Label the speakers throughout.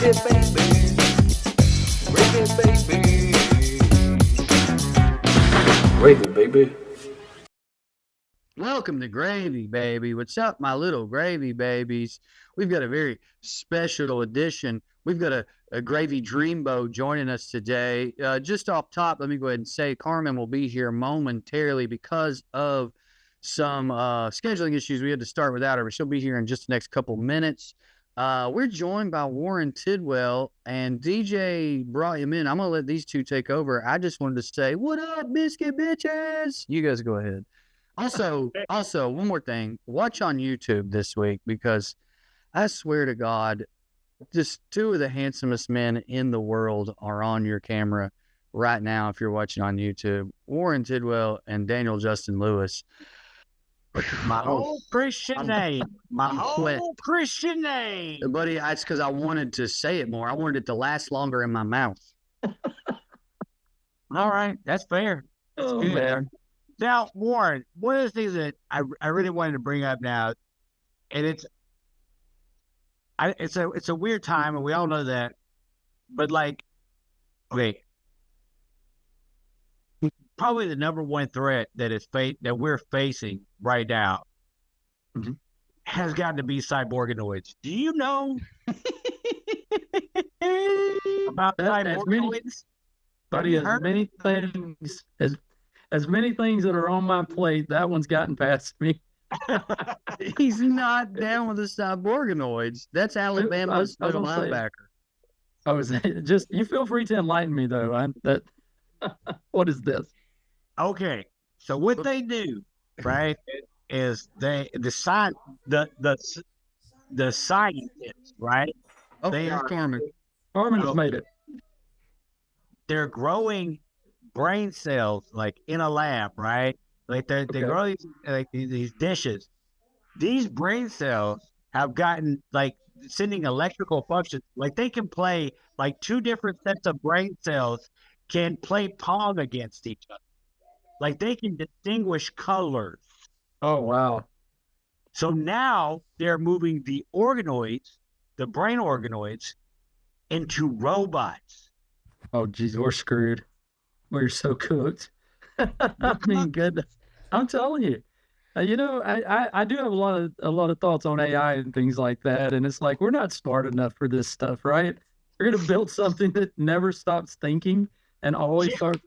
Speaker 1: Gravy, baby.
Speaker 2: Welcome to Gravy, baby. What's up, my little gravy babies? We've got a very special edition. We've got a Gravy Dreamboat joining us today. Just off top, let me go ahead and say Carmen will be here momentarily because of some scheduling issues. We had to start without her, but she'll be here in just the next couple minutes. We're joined by Warren Tidwell, and DJ brought him in. I'm going to let these two take over. I just wanted to say, what up, biscuit bitches? You guys go ahead. Also, one more thing. Watch on YouTube this week because I swear to God, just two of the handsomest men in the world are on your camera right now if you're watching on YouTube. Warren Tidwell and Daniel Justin Lewis.
Speaker 3: My whole Christian name. My whole Christian name.
Speaker 2: Buddy, it's because I wanted to say it more. I wanted it to last longer in my mouth.
Speaker 3: All right. That's fair. That's good.
Speaker 1: Man.
Speaker 3: Now, Warren, one of the things that I really wanted to bring up now, and it's a weird time, and we all know that, but like, okay, probably the number one threat that we're facing right now has got to be cyborganoids. Do you know about cyborganoids?
Speaker 1: Buddy, as many things that are on my plate, that one's gotten past me.
Speaker 2: He's not down with the cyborganoids. That's Alabama's middle linebacker.
Speaker 1: I was just, you feel free to enlighten me though. What is this?
Speaker 3: Okay, so what they do, right, is the scientists, right?
Speaker 2: Oh,
Speaker 3: They
Speaker 2: there's
Speaker 3: are-
Speaker 2: Carmen.
Speaker 1: Carmen has made it.
Speaker 3: They're growing brain cells like in a lab, right? Like they
Speaker 1: Okay.
Speaker 3: grow these dishes. These brain cells have gotten like sending electrical functions. Like they can play like two different sets of brain cells can play pong against each other. Like they can distinguish colors.
Speaker 1: Oh, wow.
Speaker 3: So now they're moving the organoids, the brain organoids, into robots.
Speaker 1: Oh, geez, we're screwed. We're so cooked. I mean, goodness. I'm telling you. I do have a lot of thoughts on AI and things like that, and it's like we're not smart enough for this stuff, right? We're gonna build something that never stops thinking and always starts.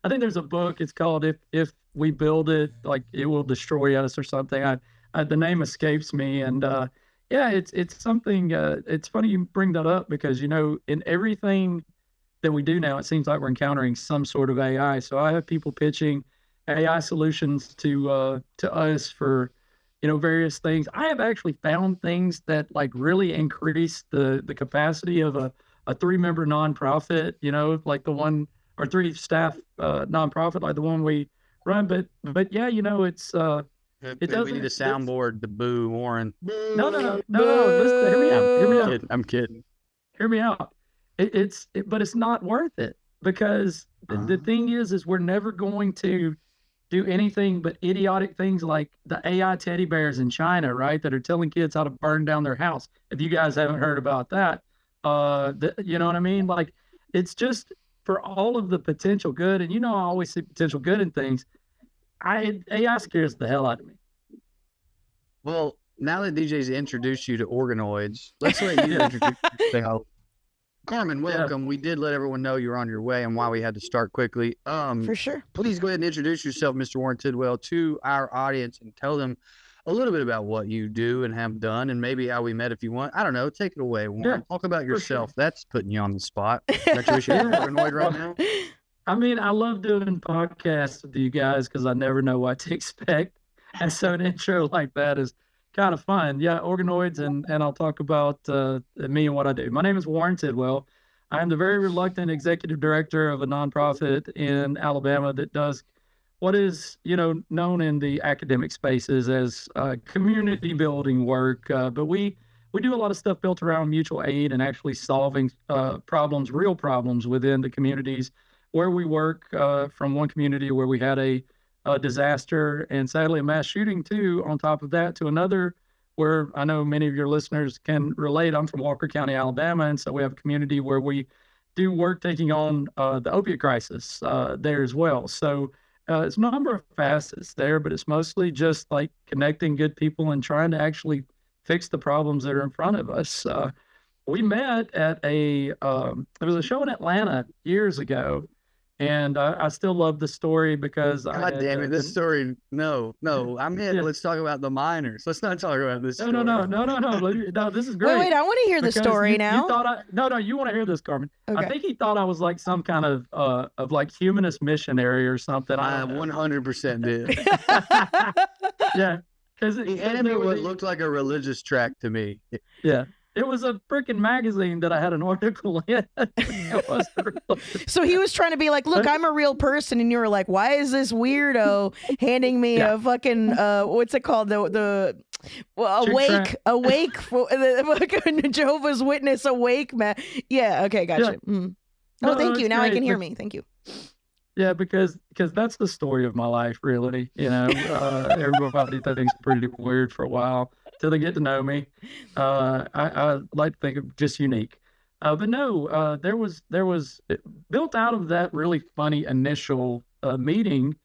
Speaker 1: I think there's a book. It's called "If We Build It, Like It Will Destroy Us" or something. The name escapes me, and yeah, it's something. It's funny you bring that up because in everything that we do now, it seems like we're encountering some sort of AI. So I have people pitching AI solutions to us for various things. I have actually found things that like really increase the capacity of a 3-member nonprofit, like the one or 3-staff nonprofit like the one we run. But yeah, it's
Speaker 2: We need a soundboard to boo Warren.
Speaker 1: no. Listen, hear me out.
Speaker 2: I'm kidding.
Speaker 1: Hear me out. But it's not worth it because the thing is we're never going to do anything but idiotic things like the AI teddy bears in China, right? That are telling kids how to burn down their house. If you guys haven't heard about that, you know what I mean? Like it's just for all of the potential good. And I always see potential good in things. AI scares the hell out of me.
Speaker 2: Well, now that DJ's introduced you to organoids, let's let you introduce yourself. Carmen, welcome. Yeah. We did let everyone know you were on your way and why we had to start quickly.
Speaker 4: For sure.
Speaker 2: Please go ahead and introduce yourself, Mr. Warren Tidwell, to our audience and tell them a little bit about what you do and have done and maybe how we met if you want. I don't know. Take it away, Warren. Yeah, talk about yourself. Sure. That's putting you on the spot. Congratulations. You're organoid right now.
Speaker 1: I mean, I love doing podcasts with you guys because I never know what to expect. And so an intro like that is kind of fun. Yeah, organoids, and I'll talk about me and what I do. My name is Warren Tidwell. I am the very reluctant executive director of a nonprofit in Alabama that does what is, known in the academic spaces as community building work. But we do a lot of stuff built around mutual aid and actually solving problems, real problems within the communities where we work, from one community where we had a disaster and sadly a mass shooting too, on top of that, to another where I know many of your listeners can relate. I'm from Walker County, Alabama, and so we have a community where we do work taking on the opiate crisis there as well. So it's a number of facets there, but it's mostly just like connecting good people and trying to actually fix the problems that are in front of us. We met at there was a show in Atlanta years ago, and I still love the story because
Speaker 2: God damn it, this story. No, I'm in.
Speaker 1: Yeah.
Speaker 2: Let's talk about the miners. Let's not talk about this story.
Speaker 1: No, this is great.
Speaker 4: Wait, I want to hear the
Speaker 1: Because
Speaker 4: story now.
Speaker 1: You want to hear this, Carmen.
Speaker 4: Okay.
Speaker 1: I think he thought I was like some kind of like humanist missionary or something.
Speaker 2: I 100% did.
Speaker 1: Yeah. Because
Speaker 2: He handed me what looked like a religious tract to me.
Speaker 1: Yeah. It was a freaking magazine that I had an article in. It wasn't real.
Speaker 4: So he was trying to be like, look, I'm a real person. And you were like, why is this weirdo handing me a fucking, what's it called? The awake, for the fucking Jehovah's Witness awake, man. Yeah. Okay. Gotcha.
Speaker 1: Yeah.
Speaker 4: Oh,
Speaker 1: No,
Speaker 4: thank
Speaker 1: it's
Speaker 4: you. Now I
Speaker 1: great.
Speaker 4: can hear me. Thank you.
Speaker 1: Yeah, because that's the story of my life, really. You know, everybody thinks I'm pretty weird for a while till they get to know me. I like to think of just unique. But no, there was built out of that really funny initial meeting.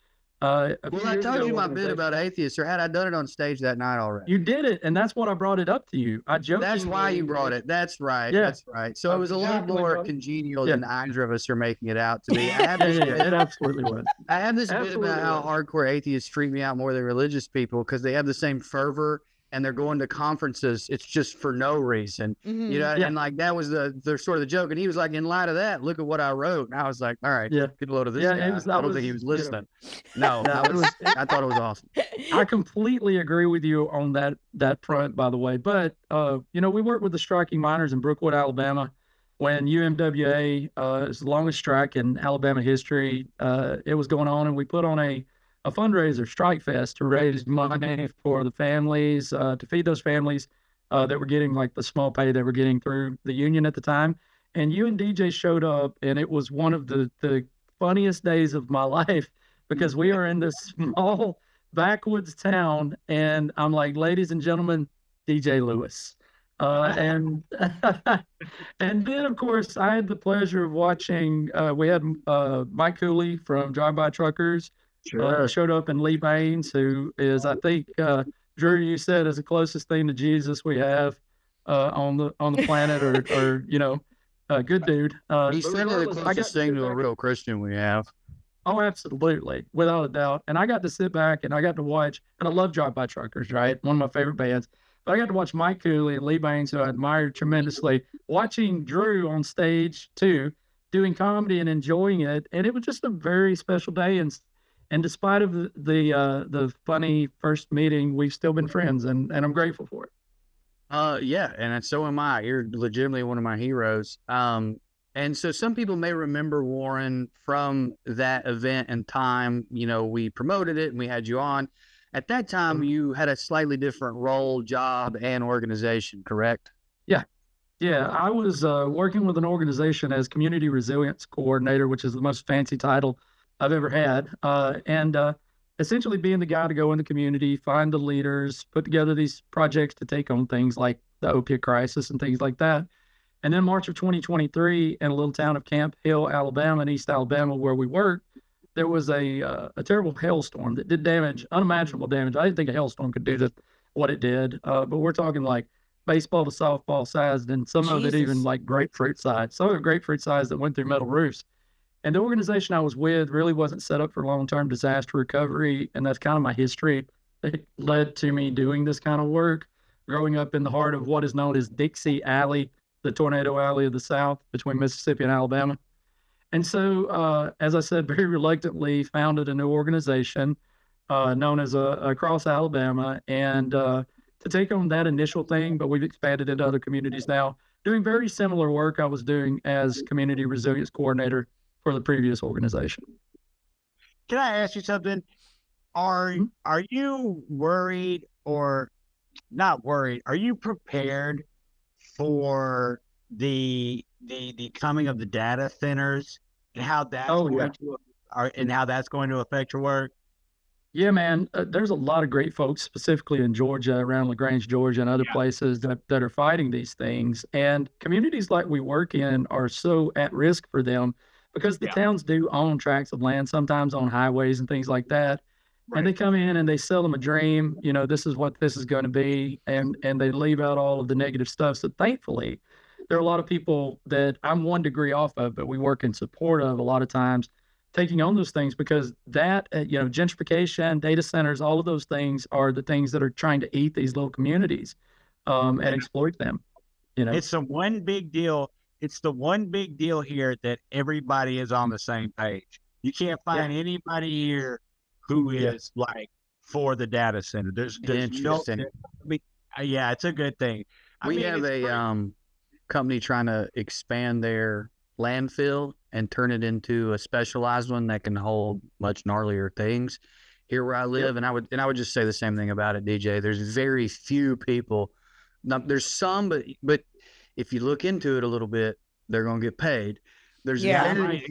Speaker 2: Well, I told you my bit about atheists, or had I done it on stage that night already?
Speaker 1: You did it, and that's what I brought it up to you. I joked.
Speaker 2: That's why you brought it. That's right.
Speaker 1: Yeah.
Speaker 2: That's right. So it was a lot
Speaker 1: Exactly
Speaker 2: more
Speaker 1: right.
Speaker 2: congenial
Speaker 1: Yeah.
Speaker 2: than either of us are making it out to be.
Speaker 1: It absolutely was.
Speaker 2: I have this bit
Speaker 1: Absolutely
Speaker 2: about how
Speaker 1: was.
Speaker 2: hardcore atheists treat me out more than religious people because they have the same fervor and they're going to conferences. It's just for no reason,
Speaker 4: Mhm.
Speaker 2: you know.
Speaker 1: Yeah.
Speaker 2: And like that was the sort of the joke. And he was like, in light of that, look at what I wrote. And I was like, all right,
Speaker 1: Yeah.
Speaker 2: get a load of this
Speaker 1: Yeah,
Speaker 2: guy. I don't think he was listening. No,
Speaker 1: No, it was-
Speaker 2: I thought it was awesome.
Speaker 1: I completely agree with you on that front, by the way. But you know, we worked with the striking miners in Brookwood, Alabama, when UMWA is the longest strike in Alabama history. It was going on, and we put on a fundraiser, Strike Fest, to raise money for the families, to feed those families that were getting like the small pay they were getting through the union at the time. And you and DJ showed up, and it was one of the funniest days of my life because we are in this small backwoods town, and I'm like, ladies and gentlemen, DJ Lewis. And and then of course I had the pleasure of watching. We had Mike Cooley from Drive By Truckers showed up, and Lee Baines, who is, I think, Drew, you said, is the closest thing to Jesus we have on the planet, or you know, good dude.
Speaker 2: He's certainly the closest thing to a real Christian we have.
Speaker 1: Oh, absolutely, without a doubt. And I got to sit back and I got to watch, and I love Drive By Truckers, right? One of my favorite bands. But I got to watch Mike Cooley and Lee Baines, who I admired tremendously, watching Drew on stage too, doing comedy and enjoying it. And it was just a very special day. And despite of the funny first meeting, we've still been friends, and I'm grateful for it.
Speaker 2: Yeah, and so am I. You're legitimately one of my heroes. And so some people may remember Warren from that event and time. You know, we promoted it and we had you on. At that time, you had a slightly different role, job, and organization, correct?
Speaker 1: Yeah, I was working with an organization as Community Resilience Coordinator, which is the most fancy title I've ever had, and essentially being the guy to go in the community, find the leaders, put together these projects to take on things like the opiate crisis and things like that. And then March of 2023, in a little town of Camp Hill, Alabama, in East Alabama, where we worked, there was a terrible hailstorm that did damage, unimaginable damage. I didn't think a hailstorm could do what it did, but we're talking like baseball to softball sized, and some of it even
Speaker 4: Jesus.
Speaker 1: like grapefruit size. Some of it grapefruit size that went through metal roofs. And the organization I was with really wasn't set up for long-term disaster recovery, and that's kind of my history. It led to me doing this kind of work, growing up in the heart of what is known as Dixie Alley, the tornado alley of the South between Mississippi and Alabama. And so, as I said, very reluctantly founded a new organization known as Across Alabama, and to take on that initial thing, but we've expanded into other communities now, doing very similar work I was doing as Community Resilience Coordinator for the previous organization.
Speaker 3: Can I ask you something? Are you worried or not worried? Are you prepared for the coming of the data centers and how that's going to affect your work?
Speaker 1: Yeah, man. There's a lot of great folks, specifically in Georgia, around LaGrange, Georgia, and other places that are fighting these things. And communities like we work in are so at risk for them because the towns do own tracts of land, sometimes on highways and things like that. And they come in and they sell them a dream. This is what this is going to be, and they leave out all of the negative stuff. So thankfully, there are a lot of people that I'm 1 degree off of, but we work in support of a lot of times taking on those things because that, gentrification, data centers, all of those things are the things that are trying to eat these little communities and exploit them.
Speaker 3: It's the one big deal. It's the one big deal here that everybody is on the same page. You can't find anybody here who is like for the data center. There's
Speaker 2: Interesting.
Speaker 3: yeah, it's a good thing.
Speaker 2: We have a company trying to expand their landfill and turn it into a specialized one that can hold much gnarlier things here where I live. And I would just say the same thing about it, DJ. There's very few people. Now, there's some, but if you look into it a little bit, they're going to get paid. There's very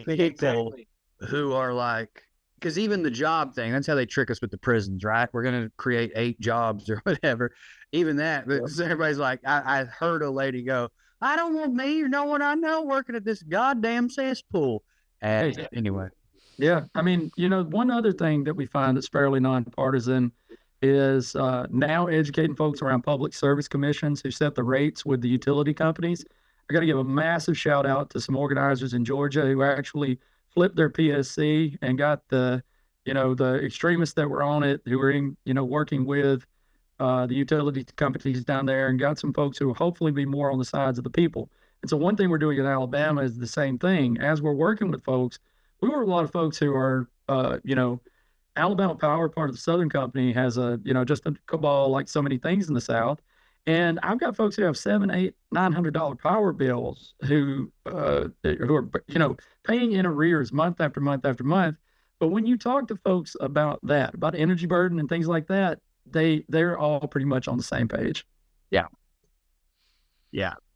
Speaker 2: people who are like, because even the job thing, that's how they trick us with the prisons, right? We're going to create 8 jobs or whatever. Even that, everybody's like, I heard a lady go, I don't want me or no one I know working at this goddamn cesspool. Anyway.
Speaker 1: Yeah. I mean, one other thing that we find that's fairly nonpartisan is now educating folks around public service commissions who set the rates with the utility companies. I got to give a massive shout out to some organizers in Georgia who actually flipped their PSC and got the extremists that were on it who were working with the utility companies down there and got some folks who will hopefully be more on the sides of the people. And so one thing we're doing in Alabama is the same thing. As we're working with folks, we work with a lot of folks who are, Alabama Power, part of the Southern Company, has just a cabal like so many things in the South. And I've got folks who have $700, $800, $900 power bills who are, paying in arrears month after month after month. But when you talk to folks about that, about energy burden and things like that, they're all pretty much on the same page.
Speaker 3: Yeah.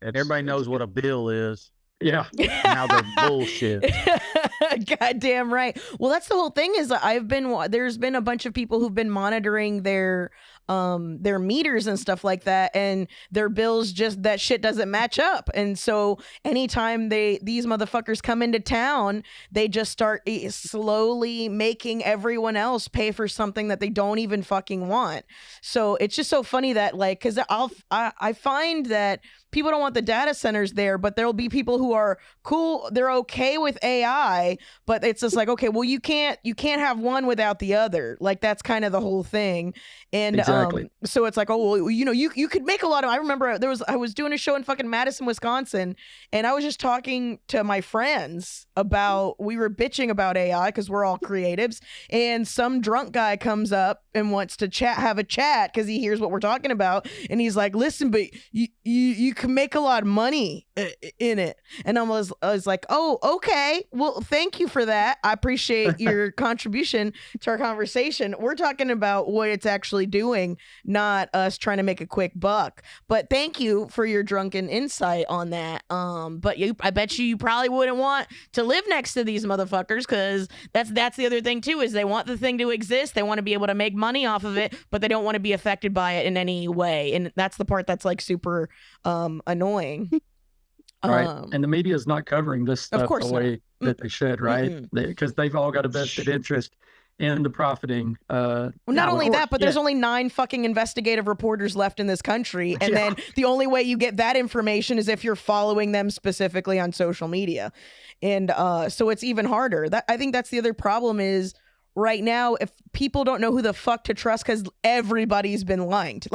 Speaker 2: Everybody knows what a bill is.
Speaker 1: Yeah.
Speaker 2: Now they're bullshit.
Speaker 4: Goddamn right. Well, that's the whole thing is there's been a bunch of people who've been monitoring their meters and stuff like that, and their bills just that shit doesn't match up. And so anytime these motherfuckers come into town, they just start slowly making everyone else pay for something that they don't even fucking want. So it's just so funny that because I find that people don't want the data centers there, but there'll be people who are cool. They're okay with AI, but it's just like, okay, well, you can't have one without the other. Like that's kind of the whole thing. And
Speaker 1: exactly.
Speaker 4: So it's like, oh, well, you could make a lot of. I remember I was doing a show in fucking Madison, Wisconsin, and I was just talking to my friends we were bitching about AI because we're all creatives, and some drunk guy comes up and wants to have a chat because he hears what we're talking about, and he's like, listen, but you can make a lot of money in it. And I was like, oh, okay, well, thank you for that. I appreciate your contribution to our conversation. We're talking about what it's actually doing, not us trying to make a quick buck. But thank you for your drunken insight on that. But I bet you probably wouldn't want to live next to these motherfuckers, because that's the other thing too, is they want the thing to exist, they want to be able to make money off of it, but they don't want to be affected by it in any way. And that's the part that's like super annoying.
Speaker 1: Right. And the media is not covering this stuff the way that they should, right? Because they've all got a vested interest in the profiting.
Speaker 4: Well, not only that, but there's only 9 fucking investigative reporters left in this country. And then the only way you get that information is if you're following them specifically on social media. And so it's even harder. I think that's the other problem is right now, if people don't know who the fuck to trust, because everybody's been lying to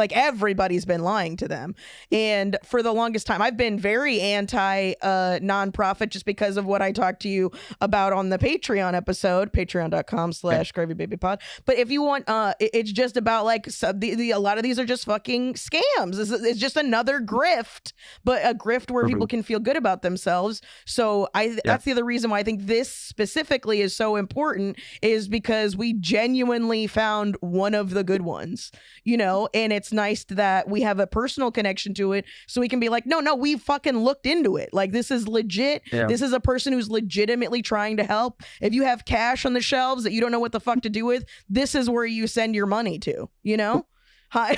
Speaker 4: them. And for the longest time, I've been very anti nonprofit just because of what I talked to you about on the Patreon episode, patreon.com/gravybabypod. But if you want, it's just about like a lot of these are just fucking scams. It's just another grift, but a grift where people can feel good about themselves. So that's the other reason why I think this specifically is so important, is because because we genuinely found one of the good ones, you know, and it's nice that we have a personal connection to it. So we can be like, no, we fucking looked into it. Like, this is legit.
Speaker 1: Yeah.
Speaker 4: This is a person who's legitimately trying to help. If you have cash on the shelves that you don't know what the fuck to do with, this is where you send your money to, you know? Hi.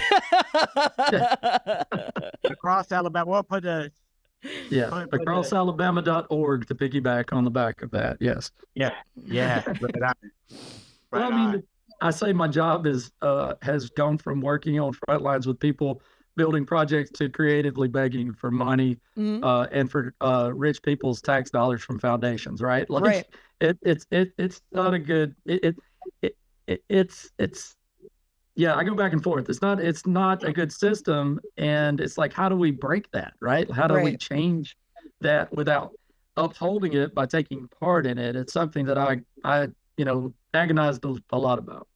Speaker 3: Across Alabama. We'll put a
Speaker 1: acrossalabama.org to piggyback on the back of that. Yes.
Speaker 3: yeah. Look it up.
Speaker 1: Well, I mean, I say my job is has gone from working on front lines with people building projects to creatively begging for money and for rich people's tax dollars from foundations. Right. Like,
Speaker 4: Right.
Speaker 1: It's not a good. It's. Yeah, I go back and forth. It's not a good system, and it's like, how do we break that, right? How do we
Speaker 4: Right.
Speaker 1: change that without upholding it by taking part in it? It's something that I agonized a lot about.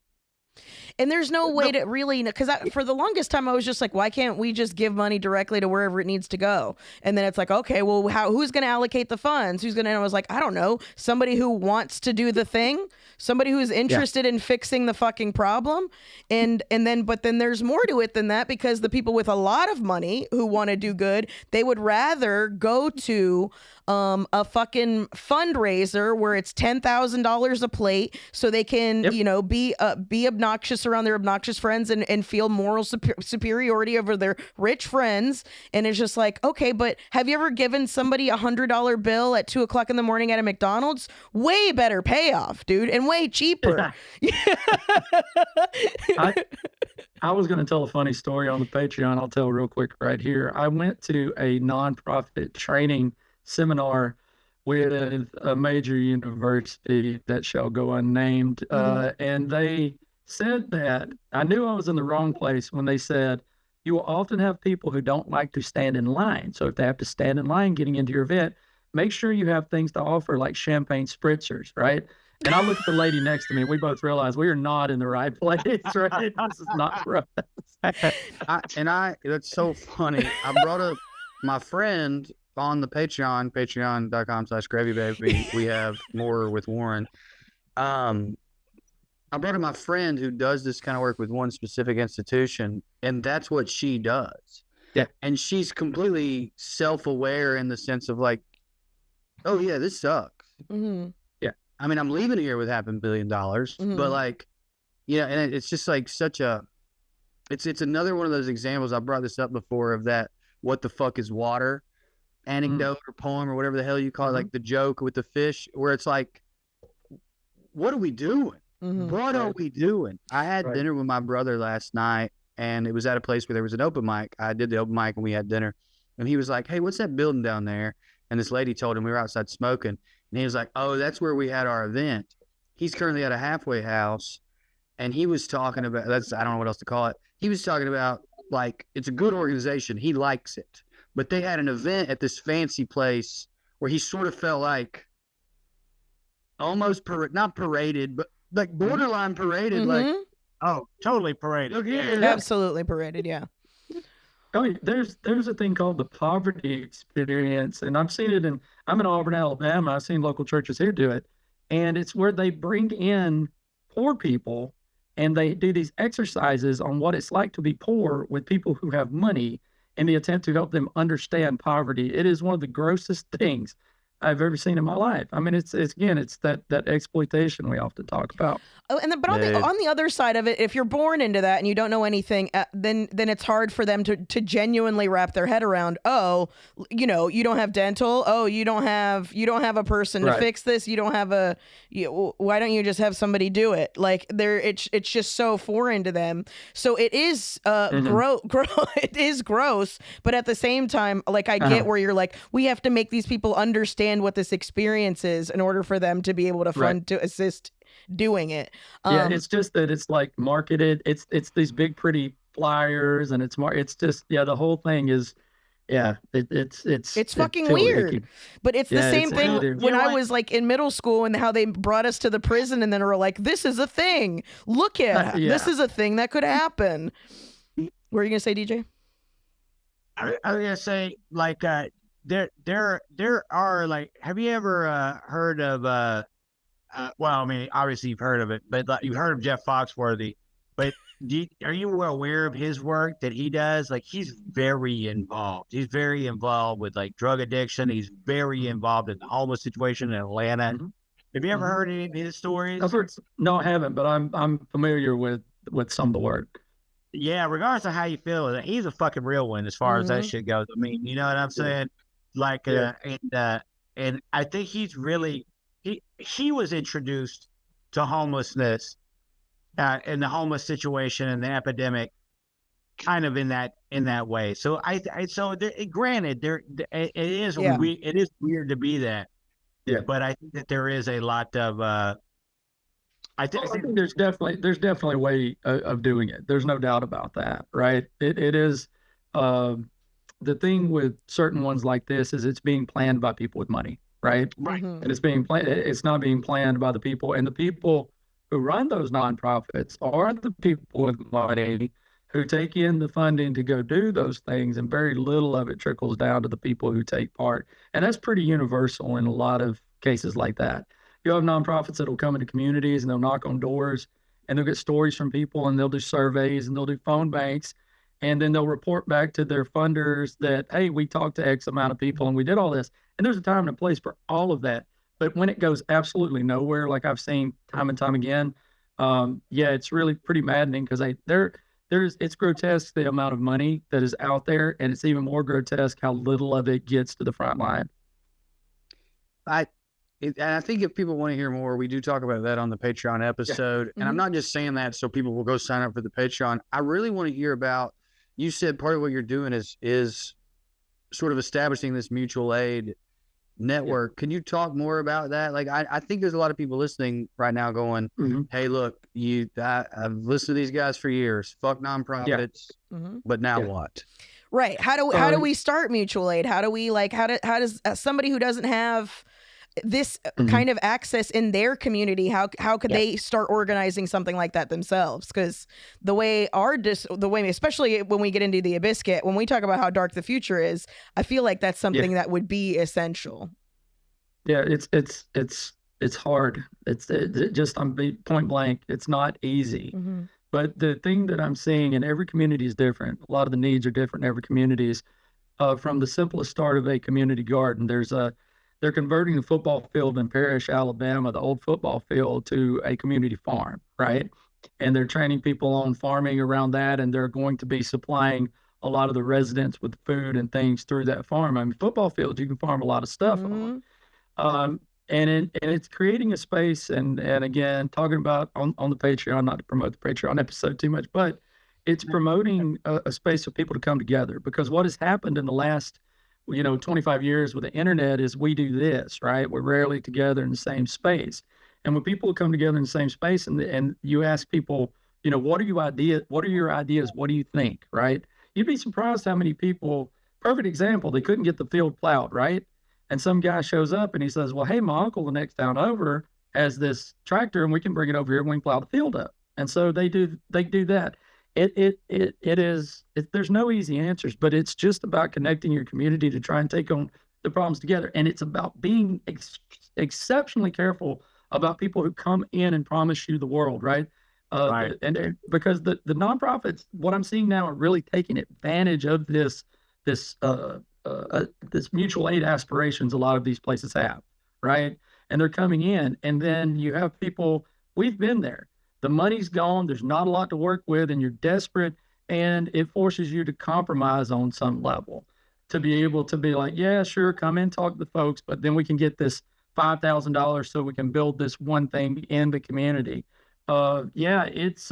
Speaker 4: And there's no way to really, because for the longest time I was just like, why can't we just give money directly to wherever it needs to go? And then it's like, okay, well, who's going to allocate the funds? Who's going to? And I was like, I don't know, somebody who wants to do the thing, somebody who's interested in fixing the fucking problem, but then there's more to it than that, because the people with a lot of money who want to do good, they would rather go to a fucking fundraiser where it's $10,000 a plate, so they can, you know, be obnoxious around their obnoxious friends and feel moral superiority over their rich friends. And it's just like, okay, but have you ever given somebody $100 bill at 2:00 in the morning at a McDonald's? Way better payoff, dude, and way cheaper.
Speaker 1: I was going to tell a funny story on the Patreon. I'll tell real quick right here. I went to a nonprofit training seminar with a major university that shall go unnamed. And they said that I knew I was in the wrong place when they said, you will often have people who don't like to stand in line. So if they have to stand in line getting into your event, make sure you have things to offer like champagne spritzers, right? And I looked at the lady next to me. We both realized we are not in the right place, right? This is not for us.
Speaker 2: That's so funny. I brought up my friend on the Patreon, patreon.com/gravybaby. We have more with Warren. I brought up my friend who does this kind of work with one specific institution, and that's what she does.
Speaker 1: Yeah.
Speaker 2: And she's completely self-aware in the sense of like, oh yeah, this sucks.
Speaker 4: Mm-hmm.
Speaker 2: Yeah. I mean, I'm leaving here with $500 million, but like, yeah, and it's just like it's another one of those examples. I brought this up before of that, what the fuck is water anecdote or poem or whatever the hell you call it, like the joke with the fish, where it's like, what are we doing? What are we doing? I had dinner with my brother last night, and it was at a place where there was an open mic. I did the open mic, and we had dinner. And he was like, hey, what's that building down there? And this lady told him we were outside smoking. And he was like, oh, that's where we had our event. He's currently at a halfway house, and he was talking about, I don't know what else to call it. He was talking about, like, it's a good organization. He likes it. But they had an event at this fancy place where he sort of felt like almost, not paraded, but like borderline paraded, like,
Speaker 3: oh, totally paraded.
Speaker 2: Look here.
Speaker 4: Absolutely paraded, yeah.
Speaker 1: Oh, there's a thing called the poverty experience, and I've seen it I'm in Auburn, Alabama. I've seen local churches here do it, and it's where they bring in poor people, and they do these exercises on what it's like to be poor with people who have money in the attempt to help them understand poverty. It is one of the grossest things I've ever seen in my life. I mean, it's that exploitation we often talk about.
Speaker 4: Oh, but on the other side of it, if you're born into that and you don't know anything, then it's hard for them to genuinely wrap their head around. Oh, you know, you don't have dental. Oh, you don't have a person to fix this. You don't have why don't you just have somebody do it? Like it's just so foreign to them. So it is it is gross. But at the same time, like I get where you're like, we have to make these people understand what this experience is in order for them to be able to fund to assist doing it.
Speaker 1: Yeah, it's just that it's like marketed. It's these big pretty flyers, and it's just the whole thing is it's
Speaker 4: fucking weird. But it's the same thing when I was like in middle school and how they brought us to the prison and then were like, this is a thing. Look at this is a thing that could happen. What are you gonna say, DJ?
Speaker 3: I was gonna say like there are like, have you ever heard of well, I mean, obviously you've heard of it, but you've heard of Jeff Foxworthy. But are you aware of his work that he does? Like, he's very involved. He's very involved with like drug addiction. He's very involved in the homeless situation in Atlanta.
Speaker 1: Mhm.
Speaker 3: Have you ever heard any of his stories?
Speaker 1: No, I haven't, but I'm familiar with some of the work.
Speaker 3: Yeah, regardless of how you feel, he's a fucking real one as far as that
Speaker 4: Mhm.
Speaker 3: shit goes. I mean, you know what I'm saying? Like,
Speaker 1: Yeah.
Speaker 3: And I think he's really he was introduced to homelessness and the homeless situation and the epidemic kind of in that way. So granted, it is
Speaker 4: Yeah.
Speaker 3: it is weird to be that.
Speaker 1: Yeah.
Speaker 3: But I think that there is a lot of I think
Speaker 1: there's definitely a way of doing it. There's no doubt about that, right? It is the thing with certain ones like this is it's being planned by people with money, right?
Speaker 3: right.
Speaker 4: Mhm.
Speaker 1: And it's being planned. It's not being planned by the people, and the people who run those nonprofits are the people with money who take in the funding to go do those things, and very little of it trickles down to the people who take part. And that's pretty universal in a lot of cases like that. You have nonprofits that will come into communities and they'll knock on doors and they'll get stories from people and they'll do surveys and they'll do phone banks. And then they'll report back to their funders that, hey, we talked to X amount of people and we did all this. And there's a time and a place for all of that. But when it goes absolutely nowhere, like I've seen time and time again, yeah, it's really pretty maddening because it's grotesque the amount of money that is out there, and it's even more grotesque how little of it gets to the front line.
Speaker 2: And I think if people want to hear more, we do talk about that on the Patreon episode.
Speaker 4: Yeah.
Speaker 2: And I'm not just saying that so people will go sign up for the Patreon. I really want to hear about, you said part of what you're doing is sort of establishing this mutual aid network. Can you talk more about that? Like, I think there's a lot of people listening right now going, hey, look, I've listened to these guys for years. Fuck nonprofits.
Speaker 4: Mhm.
Speaker 2: But now what?
Speaker 4: Right. How do we start mutual aid? How do we how does somebody who doesn't have this kind of access in their community, how could they start organizing something like that themselves? Because the way especially when we get into the Biscuit, when we talk about how dark the future is, I feel like that's something that would be essential.
Speaker 1: Yeah, it's hard. It's just I'm point blank. It's not easy.
Speaker 4: Mhm.
Speaker 1: But the thing that I'm seeing, and every community is different. A lot of the needs are different in every community. From the simplest start of a community garden, they're converting the football field in Parrish, Alabama, the old football field, to a community farm, right? And they're training people on farming around that, and they're going to be supplying a lot of the residents with food and things through that farm. I mean, football fields, you can farm a lot of stuff on. And it's creating a space, and again, talking about on the Patreon, not to promote the Patreon episode too much, but it's promoting a space for people to come together. Because what has happened in the last 25 years with the internet is we do this, right? We're rarely together in the same space. And when people come together in the same space and you ask people, what are your ideas? What do you think, right? You'd be surprised how many people, perfect example, they couldn't get the field plowed, right? And some guy shows up and he says, well, hey, my uncle the next town over has this tractor and we can bring it over here and we can plow the field up. And so they do that. There's no easy answers, but it's just about connecting your community to try and take on the problems together. And it's about being exceptionally careful about people who come in and promise you the world, right?
Speaker 3: Right.
Speaker 1: And because the nonprofits, what I'm seeing now, are really taking advantage of this mutual aid aspirations a lot of these places have, right? And they're coming in, and then you have people, we've been there. The money's gone, there's not a lot to work with, and you're desperate, and it forces you to compromise on some level to be able to be like, yeah, sure, come in, talk to the folks, but then we can get this $5,000 so we can build this one thing in the community. It's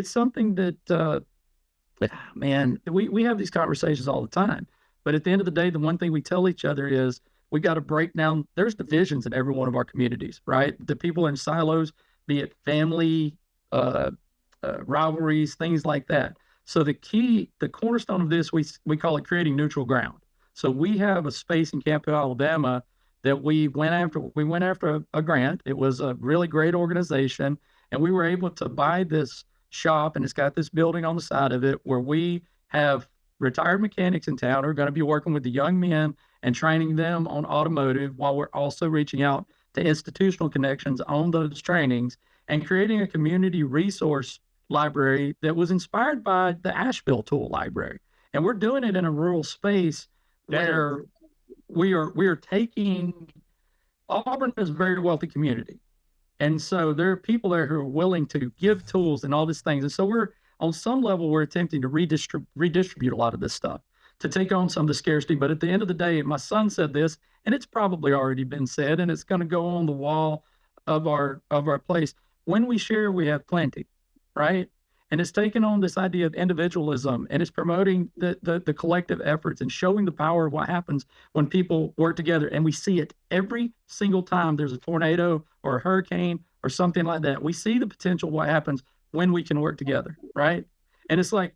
Speaker 1: something that, man, we have these conversations all the time. But at the end of the day, the one thing we tell each other is we got to break down, there's divisions in every one of our communities, right? The people in silos, be it family, rivalries, things like that. So the cornerstone of this, we call it creating neutral ground. So we have a space in Camp Hill, Alabama that we went after a grant. It was a really great organization, and we were able to buy this shop, and it's got this building on the side of it where we have retired mechanics in town who are going to be working with the young men and training them on automotive while we're also reaching out to institutional connections on those trainings and creating a community resource library that was inspired by the Asheville Tool Library. And we're doing it in a rural space where we are taking, Auburn is a very wealthy community. And so there are people there who are willing to give tools and all these things. And so we're, on some level, we're attempting to redistribute a lot of this stuff to take on some of the scarcity. But at the end of the day, my son said this, and it's probably already been said, and it's going to go on the wall of our place. When we share, we have plenty, right? And it's taken on this idea of individualism, and it's promoting the collective efforts and showing the power of what happens when people work together. And we see it every single time there's a tornado or a hurricane or something like that. We see the potential of what happens when we can work together, right? And it's like,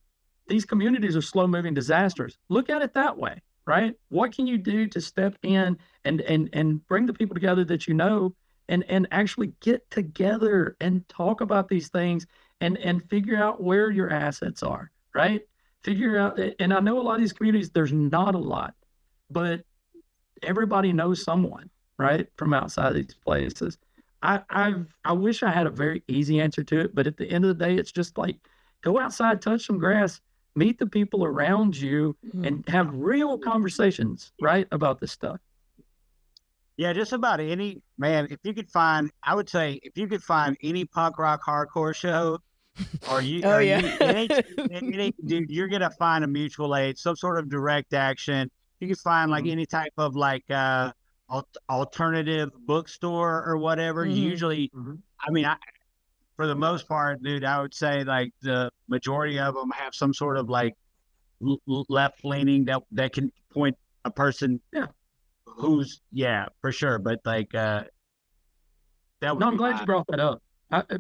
Speaker 1: these communities are slow-moving disasters. Look at it that way, right? What can you do to step in and bring the people together that you know and actually get together and talk about these things and figure out where your assets are, right? Figure out, and I know a lot of these communities, there's not a lot, but everybody knows someone, right, from outside these places. I wish I had a very easy answer to it, but at the end of the day, it's just like, go outside, touch some grass, meet the people around you, and have real conversations, right, about this stuff.
Speaker 3: Yeah, just about any, man, if you could find, I would say, if you could find any punk rock hardcore show, dude, you're going to find a mutual aid, some sort of direct action. You can find like any type of like alternative bookstore or whatever. Usually, I mean, for the most part, dude, I would say like the majority of them have some sort of like left leaning that can point a person.
Speaker 1: Yeah.
Speaker 3: Who's, yeah, for sure. But like, that would
Speaker 1: No, I'm glad you brought that up.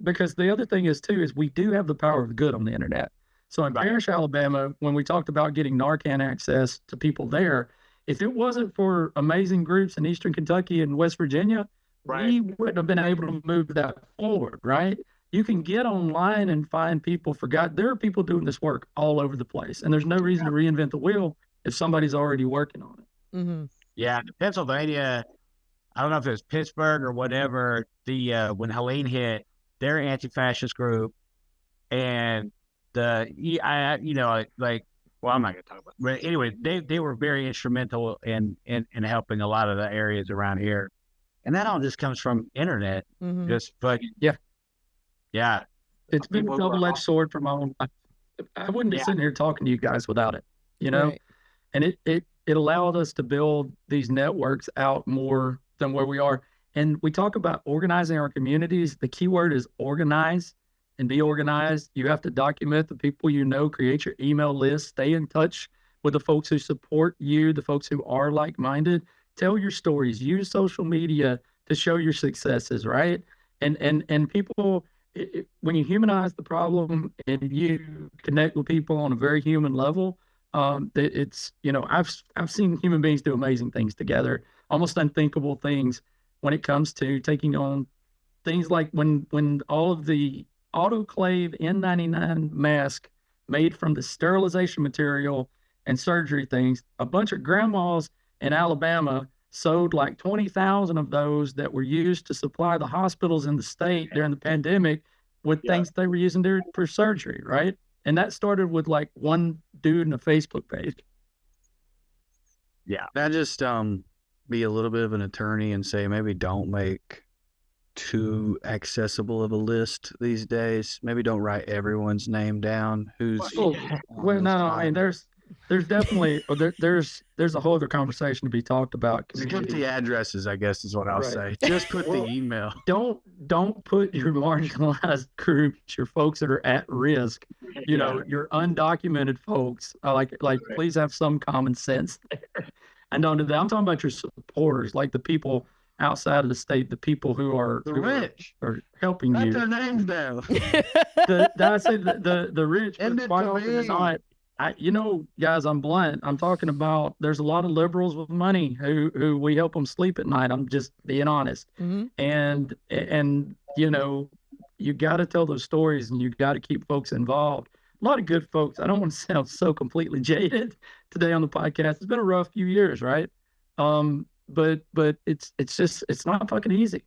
Speaker 1: Because the other thing is too, is we do have the power of good on the internet. So in Parrish, Alabama, when we talked about getting Narcan access to people there, if it wasn't for amazing groups in Eastern Kentucky and West Virginia, we wouldn't have been able to move that forward, right? You can get online and find people for God. There are people doing this work all over the place, and there's no reason to reinvent the wheel if somebody's already working on it.
Speaker 4: Mm-hmm.
Speaker 3: Yeah, Pennsylvania, I don't know if it was Pittsburgh or whatever, when Helene hit, their anti-fascist group, and well, I'm not going to talk about it. But anyway, they were very instrumental in helping a lot of the areas around here. And that all just comes from internet. Just fucking, yeah.
Speaker 1: It's been a double-edged sword for my own. I wouldn't be sitting here talking to you guys without it, you know? Right. And it allowed us to build these networks out more than where we are. And we talk about organizing our communities. The key word is organize and be organized. You have to document the people you know, create your email list, stay in touch with the folks who support you, the folks who are like-minded. Tell your stories, use social media to show your successes, right? And people, when you humanize the problem and you connect with people on a very human level, it's, I've seen human beings do amazing things together, almost unthinkable things when it comes to taking on things like when all of the autoclave N99 mask made from the sterilization material and surgery things, a bunch of grandmas in Alabama sold like 20,000 of those that were used to supply the hospitals in the state during the pandemic with things they were using for surgery, right? And that started with like one dude in a Facebook page.
Speaker 2: Yeah. I just be a little bit of an attorney and say maybe don't make too accessible of a list these days. Maybe don't write everyone's name down.
Speaker 1: Well, no, I mean there's definitely there's a whole other conversation to be talked about.
Speaker 2: Skip the addresses, I guess is what I'll say. Just put the email.
Speaker 1: Don't put your marginalized groups, your folks that are at risk, your undocumented folks. Please have some common sense there. And don't do that. I'm talking about your supporters, like the people outside of the state, the people who are
Speaker 2: rich
Speaker 1: are helping you.
Speaker 2: Write their names down.
Speaker 1: I say the rich, but quite often not. Guys, I'm blunt. I'm talking about there's a lot of liberals with money who we help them sleep at night. I'm just being honest. Mm-hmm. And you got to tell those stories and you got to keep folks involved. A lot of good folks. I don't want to sound so completely jaded today on the podcast. It's been a rough few years, right? But it's not fucking easy.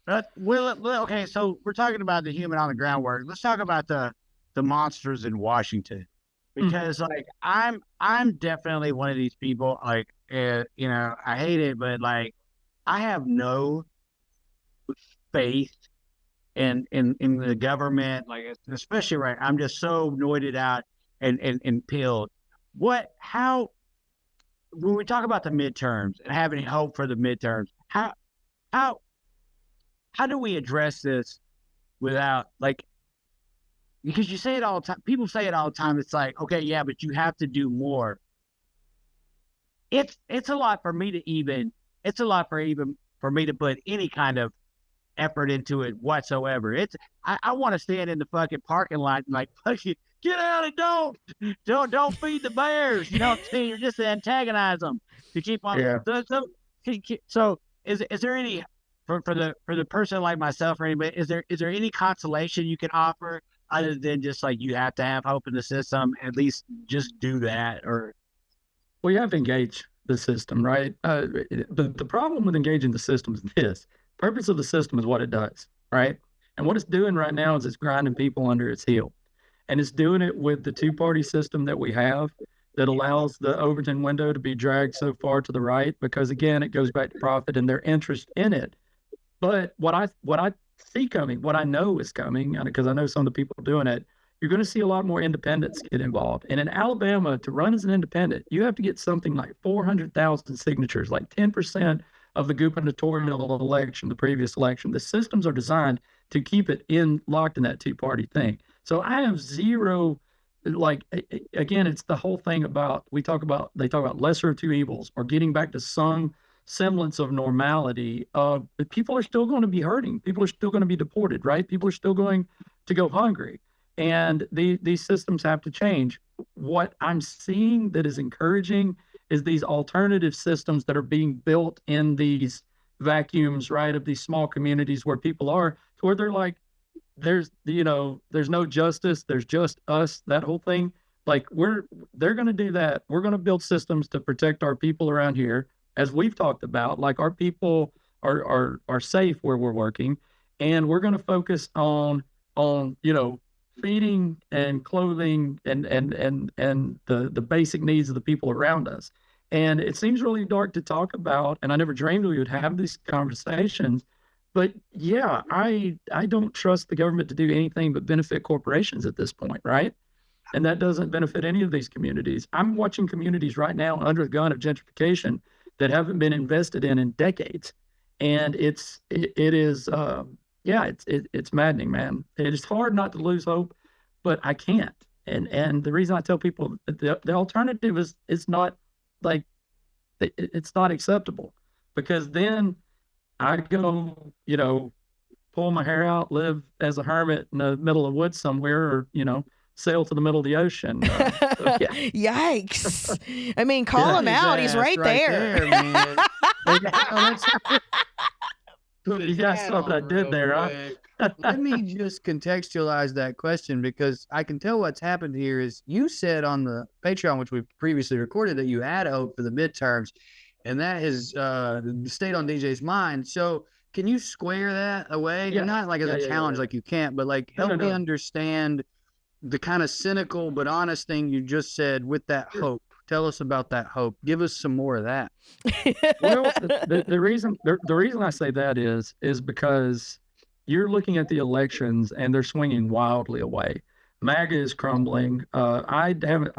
Speaker 3: Okay, so we're talking about the human on the ground work. Let's talk about the monsters in Washington, because like I'm definitely one of these people. Like, you know, I hate it, but like I have no faith in the government. Like, especially right, I'm just so noited out and pilled. How when we talk about the midterms and having hope for the midterms, how how do we address this without like, because you say it all the time, people say it all the time, it's like, okay, yeah, but you have to do more. It's a lot for me to even for me to put any kind of effort into it whatsoever. I want to stand in the fucking parking lot and like, fucking get out and don't feed the bears. You know what I'm saying? You're just to antagonize them to keep on.
Speaker 1: Yeah.
Speaker 3: So is there any for the person like myself or anybody, is there any consolation you can offer other than just like you have to have hope in the system? At least just do that. Or
Speaker 1: Well, you have to engage the system, right? The problem with engaging the system is this. Purpose of the system is what it does, right? And what it's doing right now is it's grinding people under its heel. And it's doing it with the two-party system that we have that allows the Overton window to be dragged so far to the right, because again, it goes back to profit and their interest in it. But what I see coming, what I know is coming, because I know some of the people doing it, you're going to see a lot more independents get involved. And in Alabama, to run as an independent, you have to get something like 400,000 signatures, like 10% of the gubernatorial election, the previous election. The systems are designed to keep it locked in that two-party thing. So I have zero, like, again, it's the whole thing about, they talk about lesser of two evils, or getting back to some semblance of normality. But people are still going to be hurting. People are still going to be deported, right? People are still going to go hungry. And these systems have to change. What I'm seeing that is encouraging is these alternative systems that are being built in these vacuums, right, of these small communities where people are, to where they're like, there's no justice, there's just us, that whole thing. Like, they're going to do that. We're going to build systems to protect our people around here, as we've talked about. Like, our people are safe where we're working, and we're going to focus on feeding and clothing and the basic needs of the people around us. And it seems really dark to talk about, and I never dreamed we would have these conversations. But yeah, I don't trust the government to do anything but benefit corporations at this point, right? And that doesn't benefit any of these communities. I'm watching communities right now under the gun of gentrification that haven't been invested in decades, and it is it's maddening, man. It's hard not to lose hope, but I can't. And the reason I tell people the alternative is not like, it's not acceptable, because then I go, pull my hair out, live as a hermit in the middle of the woods somewhere, or, sail to the middle of the ocean. So, yeah.
Speaker 4: Yikes. I mean, call him out. He's right there.
Speaker 2: Man.
Speaker 1: You got something I did there, huh?
Speaker 2: Let me just contextualize that question, because I can tell what's happened here is you said on the Patreon, which we previously recorded, that you had hope for the midterms, and that has stayed on DJ's mind. So can you square that away?
Speaker 1: Yeah.
Speaker 2: And not like as a challenge, like you can't, but like help me understand the kind of cynical but honest thing you just said with that hope. Tell us about that hope. Give us some more of that.
Speaker 1: Well, the reason I say that is because you're looking at the elections and they're swinging wildly away. MAGA is crumbling. I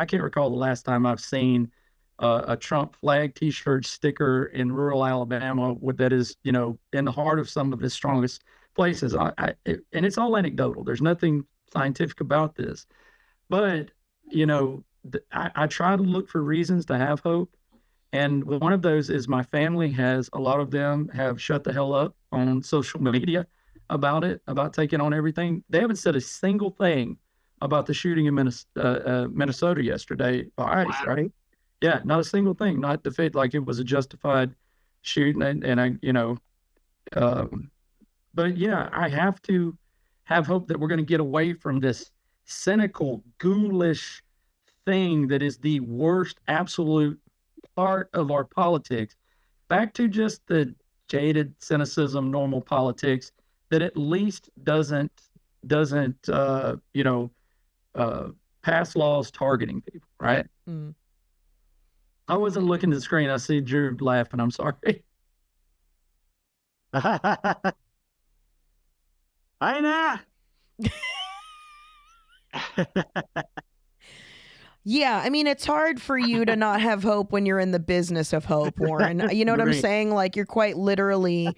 Speaker 1: can't recall the last time I've seen a Trump flag T-shirt sticker in rural Alabama that is, in the heart of some of the strongest places. And it's all anecdotal. There's nothing scientific about this, but I try to look for reasons to have hope. And one of those is my family a lot of them have shut the hell up on social media about taking on everything. They haven't said a single thing about the shooting in Minnesota yesterday by ICE, right? Yeah, not a single thing, not defeat, like it was a justified shooting. But yeah, I have to have hope that we're going to get away from this cynical, ghoulish thing that is the worst absolute part of our politics, back to just the jaded cynicism, normal politics that at least doesn't pass laws targeting people, right?
Speaker 4: Mm.
Speaker 1: I wasn't looking at the screen. I see Drew laughing. I'm sorry.
Speaker 3: I know.
Speaker 4: Yeah, I mean, it's hard for you to not have hope when you're in the business of hope, Warren. You know what I'm
Speaker 3: Right.
Speaker 4: saying? Like, you're quite literally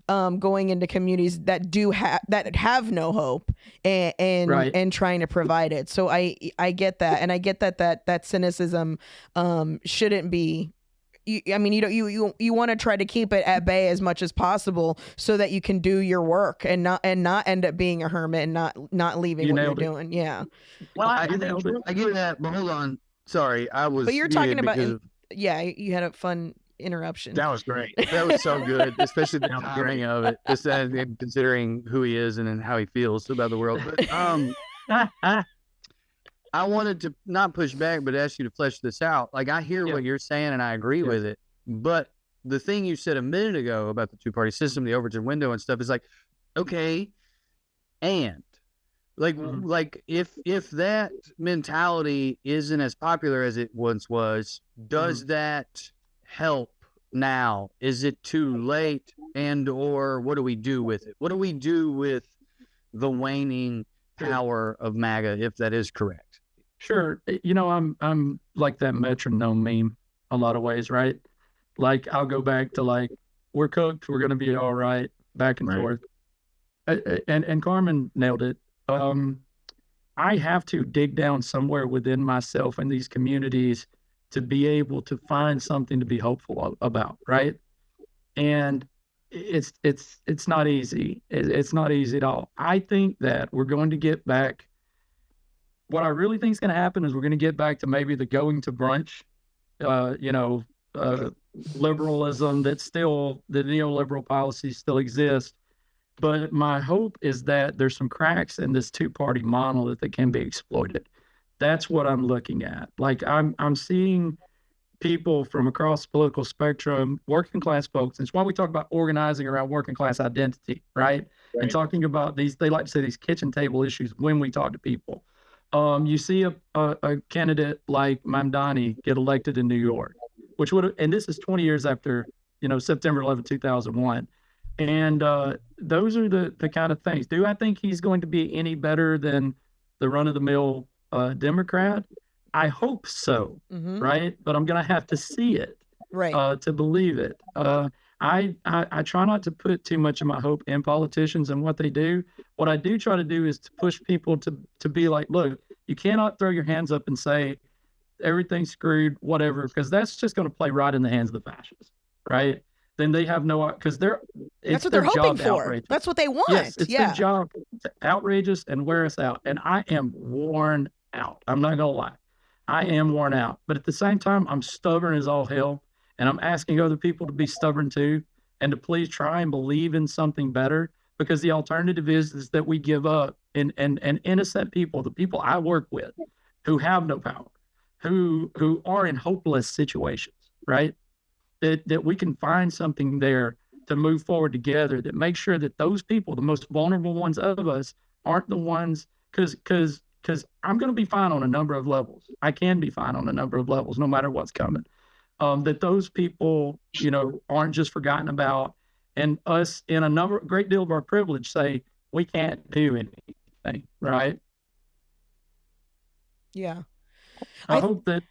Speaker 4: going into communities that that have no hope and
Speaker 1: Right.
Speaker 4: trying to provide it. So I get that, and I get that cynicism shouldn't be. I mean, you want to try to keep it at bay as much as possible so that you can do your work and not end up being a hermit and not leaving
Speaker 1: You
Speaker 4: what you're
Speaker 1: nailed it.
Speaker 4: doing. Yeah.
Speaker 3: Well,
Speaker 2: I
Speaker 1: You nailed it.
Speaker 2: get that, but hold on. Sorry, I was.
Speaker 4: But you're talking
Speaker 2: muted
Speaker 4: about,
Speaker 2: because
Speaker 4: yeah, you had a fun interruption.
Speaker 3: that was great.
Speaker 2: that was so good, especially the
Speaker 3: That was
Speaker 2: timing of it. Just considering who he is and then how he feels about the world. But I wanted to not push back, but ask you to flesh this out. Like, I hear
Speaker 1: Yeah.
Speaker 2: what you're saying, and I agree
Speaker 1: Yeah.
Speaker 2: with it. But the thing you said a minute ago about the two-party system, the Overton window and stuff, is like, okay, and like if that mentality isn't as popular as it once was, does that help now? Is it too late? And or what do we do with it? What do we do with the waning power of MAGA, if that is correct?
Speaker 1: Sure. I'm like that metronome meme a lot of ways, right? Like, I'll go back to like, we're cooked, we're gonna be all right, back and
Speaker 3: Right.
Speaker 1: forth. And Carmen nailed it. I have to dig down somewhere within myself in these communities to be able to find something to be hopeful about, right? And it's not easy. It's not easy at all. I think that we're going to get back. What I really think is going to happen is we're going to get back to maybe the going to brunch, liberalism that still, the neoliberal policies still exist. But my hope is that there's some cracks in this two-party monolith that can be exploited. That's what I'm looking at. Like, I'm seeing people from across the political spectrum, working class folks. It's why we talk about organizing around working class identity, right? And talking about these, they like to say these kitchen table issues when we talk to people. You see a candidate like Mamdani get elected in New York, which would, and this is 20 years after, September 11, 2001. And those are the kind of things. Do I think he's going to be any better than the run-of-the-mill Democrat? I hope so,
Speaker 4: Mhm.
Speaker 1: right? But I'm going to have to see it
Speaker 4: Right.
Speaker 1: to believe it. I try not to put too much of my hope in politicians and what they do. What I do try to do is to push people to be like, look, you cannot throw your hands up and say everything's screwed, whatever, because that's just going to play right in the hands of the fascists, right? Then they have no, because
Speaker 4: That's
Speaker 1: it's
Speaker 4: what
Speaker 1: their
Speaker 4: they're hoping
Speaker 1: job to
Speaker 4: for.
Speaker 1: outrage us.
Speaker 4: That's what they want.
Speaker 1: Yes, it's
Speaker 4: yeah.
Speaker 1: their job to outrage us and wear us out. And I am worn out. I'm not gonna lie. I am worn out. But at the same time, I'm stubborn as all hell. And I'm asking other people to be stubborn too, and to please try and believe in something better, because the alternative is that we give up and innocent people, the people I work with, who have no power, who are in hopeless situations, right? That we can find something there to move forward together that makes sure that those people, the most vulnerable ones of us, aren't the ones, because I'm going to be fine on a number of levels. I can be fine on a number of levels, no matter what's coming. That those people, aren't just forgotten about, and us in a great deal of our privilege say we can't do anything, right?
Speaker 4: Yeah.
Speaker 1: I hope that,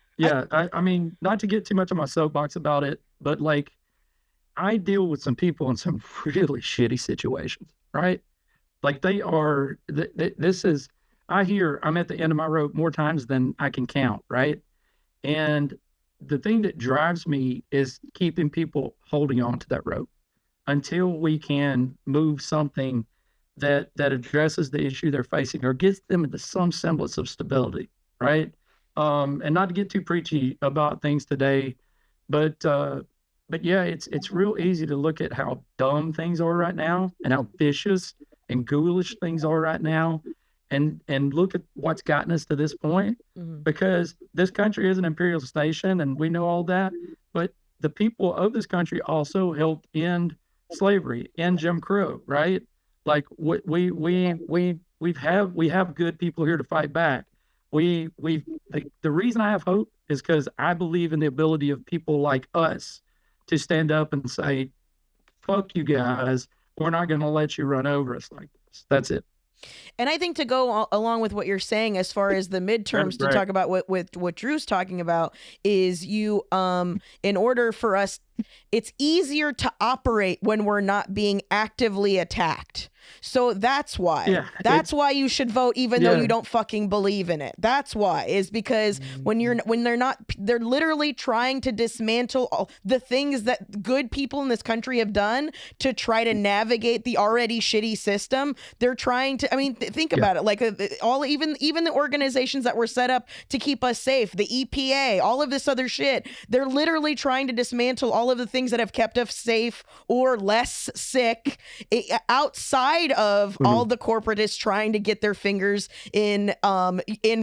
Speaker 1: I mean, not to get too much on my soapbox about it, but like, I deal with some people in some really shitty situations, right? Like, they are, I'm at the end of my rope more times than I can count, right? And the thing that drives me is keeping people holding on to that rope until we can move something that addresses the issue they're facing or gets them into some semblance of stability, right? And not to get too preachy about things today, but yeah, it's real easy to look at how dumb things are right now and how vicious and ghoulish things are right now, and look at what's gotten us to this point.
Speaker 4: Mhm.
Speaker 1: Because this country is an imperial nation, and we know all that, but the people of this country also helped end slavery and Jim Crow, right? Like we have good people here to fight back. The reason I have hope is because I believe in the ability of people like us to stand up and say, "Fuck you guys, we're not going to let you run over us like this." That's it.
Speaker 4: And I think to go along with what you're saying as far as the midterms to talk about what Drew's talking about is you in order for us, it's easier to operate when we're not being actively attacked. So that's why.
Speaker 1: Yeah,
Speaker 4: that's why you should vote even though you don't fucking believe in it. That's why, is because when they're literally trying to dismantle all the things that good people in this country have done to try to navigate the already shitty system. They're trying to, I mean, think about it, like even the organizations that were set up to keep us safe, the EPA, all of this other shit, they're literally trying to dismantle all of the things that have kept us safe or less sick outside of all the corporatists trying to get their fingers in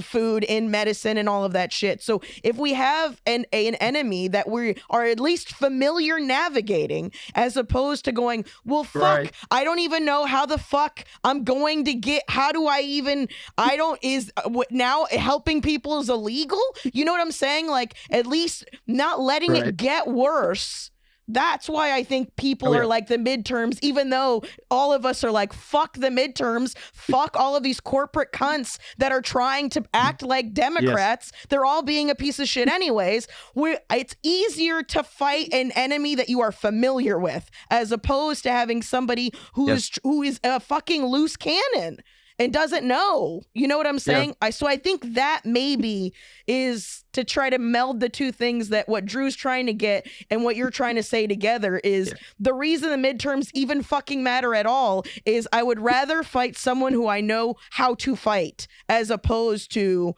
Speaker 4: food, in medicine, and all of that shit. So if we have an enemy that we are at least familiar navigating, as opposed to going, well, fuck, right, I don't even know how the fuck I'm going to get, how do I even, I don't, is now helping people is illegal? You know what I'm saying? Like, at least not letting it get worse. That's why I think people are like the midterms, even though all of us are like, fuck the midterms, fuck all of these corporate cunts that are trying to act like Democrats. Yes. They're all being a piece of shit anyways. It's easier to fight an enemy that you are familiar with, as opposed to having somebody who is a fucking loose cannon and doesn't know. You know what I'm saying? Yeah. So I think that maybe is to try to meld the two things, that what Drew's trying to get and what you're trying to say together is the reason the midterms even fucking matter at all is I would rather fight someone who I know how to fight, as opposed to,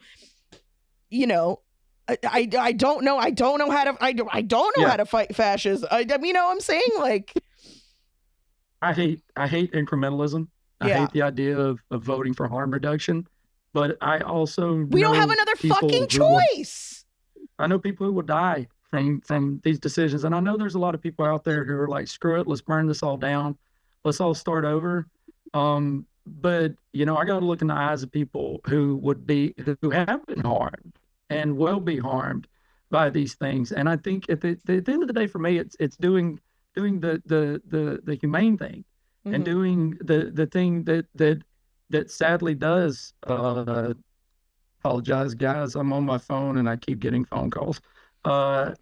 Speaker 4: you know, I don't know how to how to fight fascism. You know what I'm saying? Like,
Speaker 1: I hate incrementalism. I hate the idea of voting for harm reduction, but I also
Speaker 4: we don't have another fucking choice.
Speaker 1: I know people who will die from these decisions, and I know there's a lot of people out there who are like, screw it, let's burn this all down, let's all start over. But you know, I got to look in the eyes of people who have been harmed and will be harmed by these things, and I think at the end of the day, for me, it's doing the humane thing. And doing the thing that sadly does, apologize, guys, I'm on my phone and I keep getting phone calls. That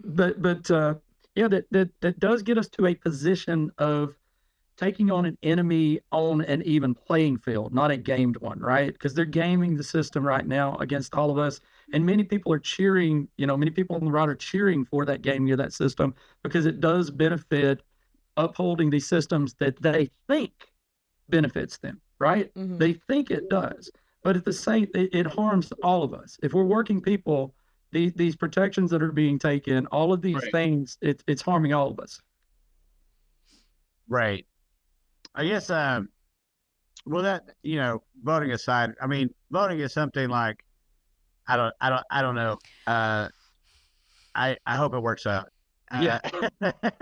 Speaker 1: does get us to a position of taking on an enemy on an even playing field, not a gamed one, right? Because they're gaming the system right now against all of us. And many people are cheering, many people on the right are cheering for that gaming of that system because it does benefit upholding these systems that they think benefits them, right? They think it does, but at the same, it harms all of us. If we're working people, these protections that are being taken, all of these things, it's harming all of us.
Speaker 3: Right. I guess, well, that, voting aside, I mean, voting is something like, I don't know. I hope it works out.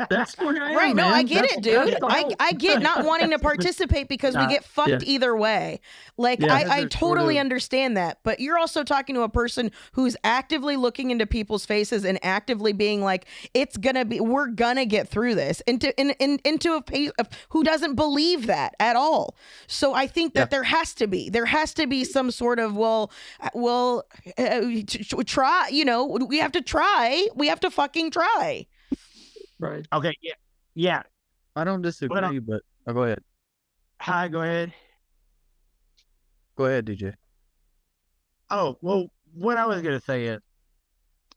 Speaker 1: That's where I am,
Speaker 4: right. No,
Speaker 1: man.
Speaker 4: I get it, dude. I get not wanting to participate because we get fucked either way. Like, I totally understand that. But you're also talking to a person who's actively looking into people's faces and actively being like, we're gonna get through this, into a pace of who doesn't believe that at all. So I think that there has to be some sort of try. We have to try. We have to fucking try.
Speaker 1: Right.
Speaker 3: Okay. Yeah.
Speaker 2: I don't disagree, but go ahead.
Speaker 3: Hi, go ahead.
Speaker 2: Go ahead, DJ.
Speaker 3: Oh, well, what I was going to say is,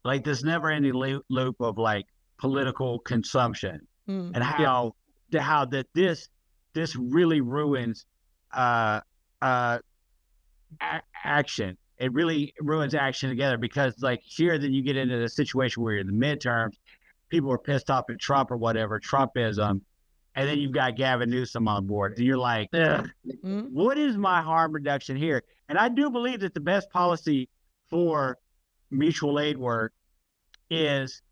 Speaker 3: like, this never-ending loop of, like, political consumption and how that this really ruins action. It really ruins action together because, like, here then you get into the situation where you're in the midterms, people are pissed off at Trump or whatever, Trumpism, and then you've got Gavin Newsom on board. And you're like, what is my harm reduction here? And I do believe that the best policy for mutual aid work is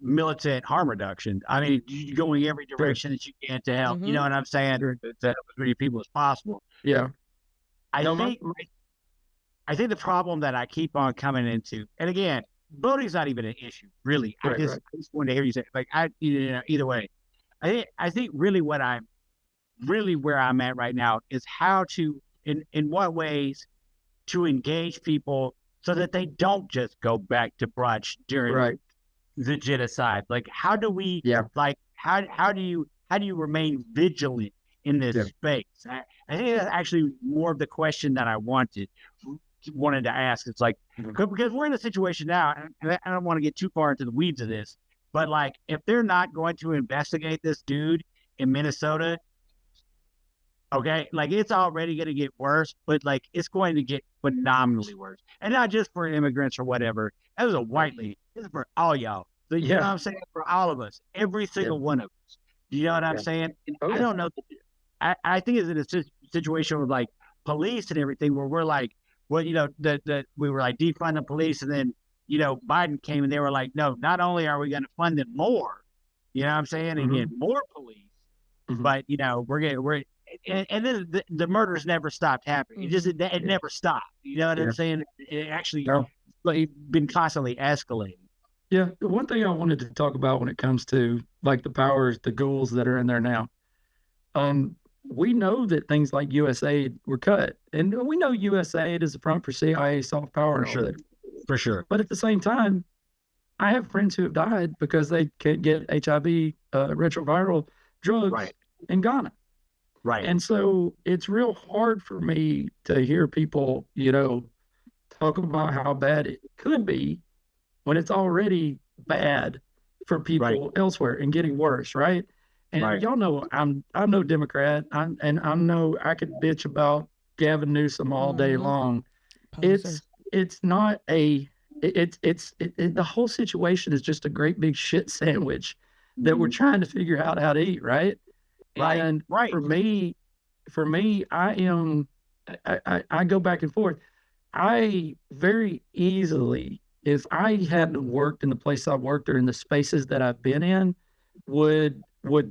Speaker 3: militant harm reduction. I mean, going every direction that you can to help. You know what I'm saying? To help as many people as possible.
Speaker 1: Yeah.
Speaker 3: I think the problem that I keep on coming into, and again, voting's not even an issue, really. I just wanted to hear you say, like, either way. I think really where I'm at right now is how to, in what ways to engage people so that they don't just go back to brunch during the genocide. Like, how do we, like, how do you remain vigilant in this space? I think that's actually more of the question that I wanted to ask. It's like, because we're in a situation now, and I don't want to get too far into the weeds of this, but like, if they're not going to investigate this dude in Minnesota, okay, like, it's already going to get worse, but like, it's going to get phenomenally worse. And not just for immigrants or whatever. That was a white lady. This is for all y'all. So, you know what I'm saying? For all of us, every single one of us. You know what I'm saying? And I don't know. I think it's in a situation with like police and everything where we're like, well, you know, we were like defund the police, and then, you know, Biden came and they were like, no, not only are we going to fund them more, you know what I'm saying, and get more police, but, you know, and then the murders never stopped happening. It never stopped. You know what I'm saying? It actually been constantly escalating.
Speaker 1: Yeah. The one thing I wanted to talk about when it comes to like the powers, the ghouls that are in there now, we know that things like USAID were cut, and we know USAID is the front for CIA soft power and all that.
Speaker 3: For sure.
Speaker 1: But at the same time, I have friends who have died because they can't get HIV retroviral drugs in Ghana.
Speaker 3: Right.
Speaker 1: And so it's real hard for me to hear people, you know, talk about how bad it could be when it's already bad for people elsewhere and getting worse, right? And y'all know I'm no Democrat, and I know I could bitch about Gavin Newsom all day long. It's not a the whole situation is just a great big shit sandwich that we're trying to figure out how to eat, right? And for me, I go back and forth. I very easily, if I hadn't worked in the place I've worked or in the spaces that I've been in, would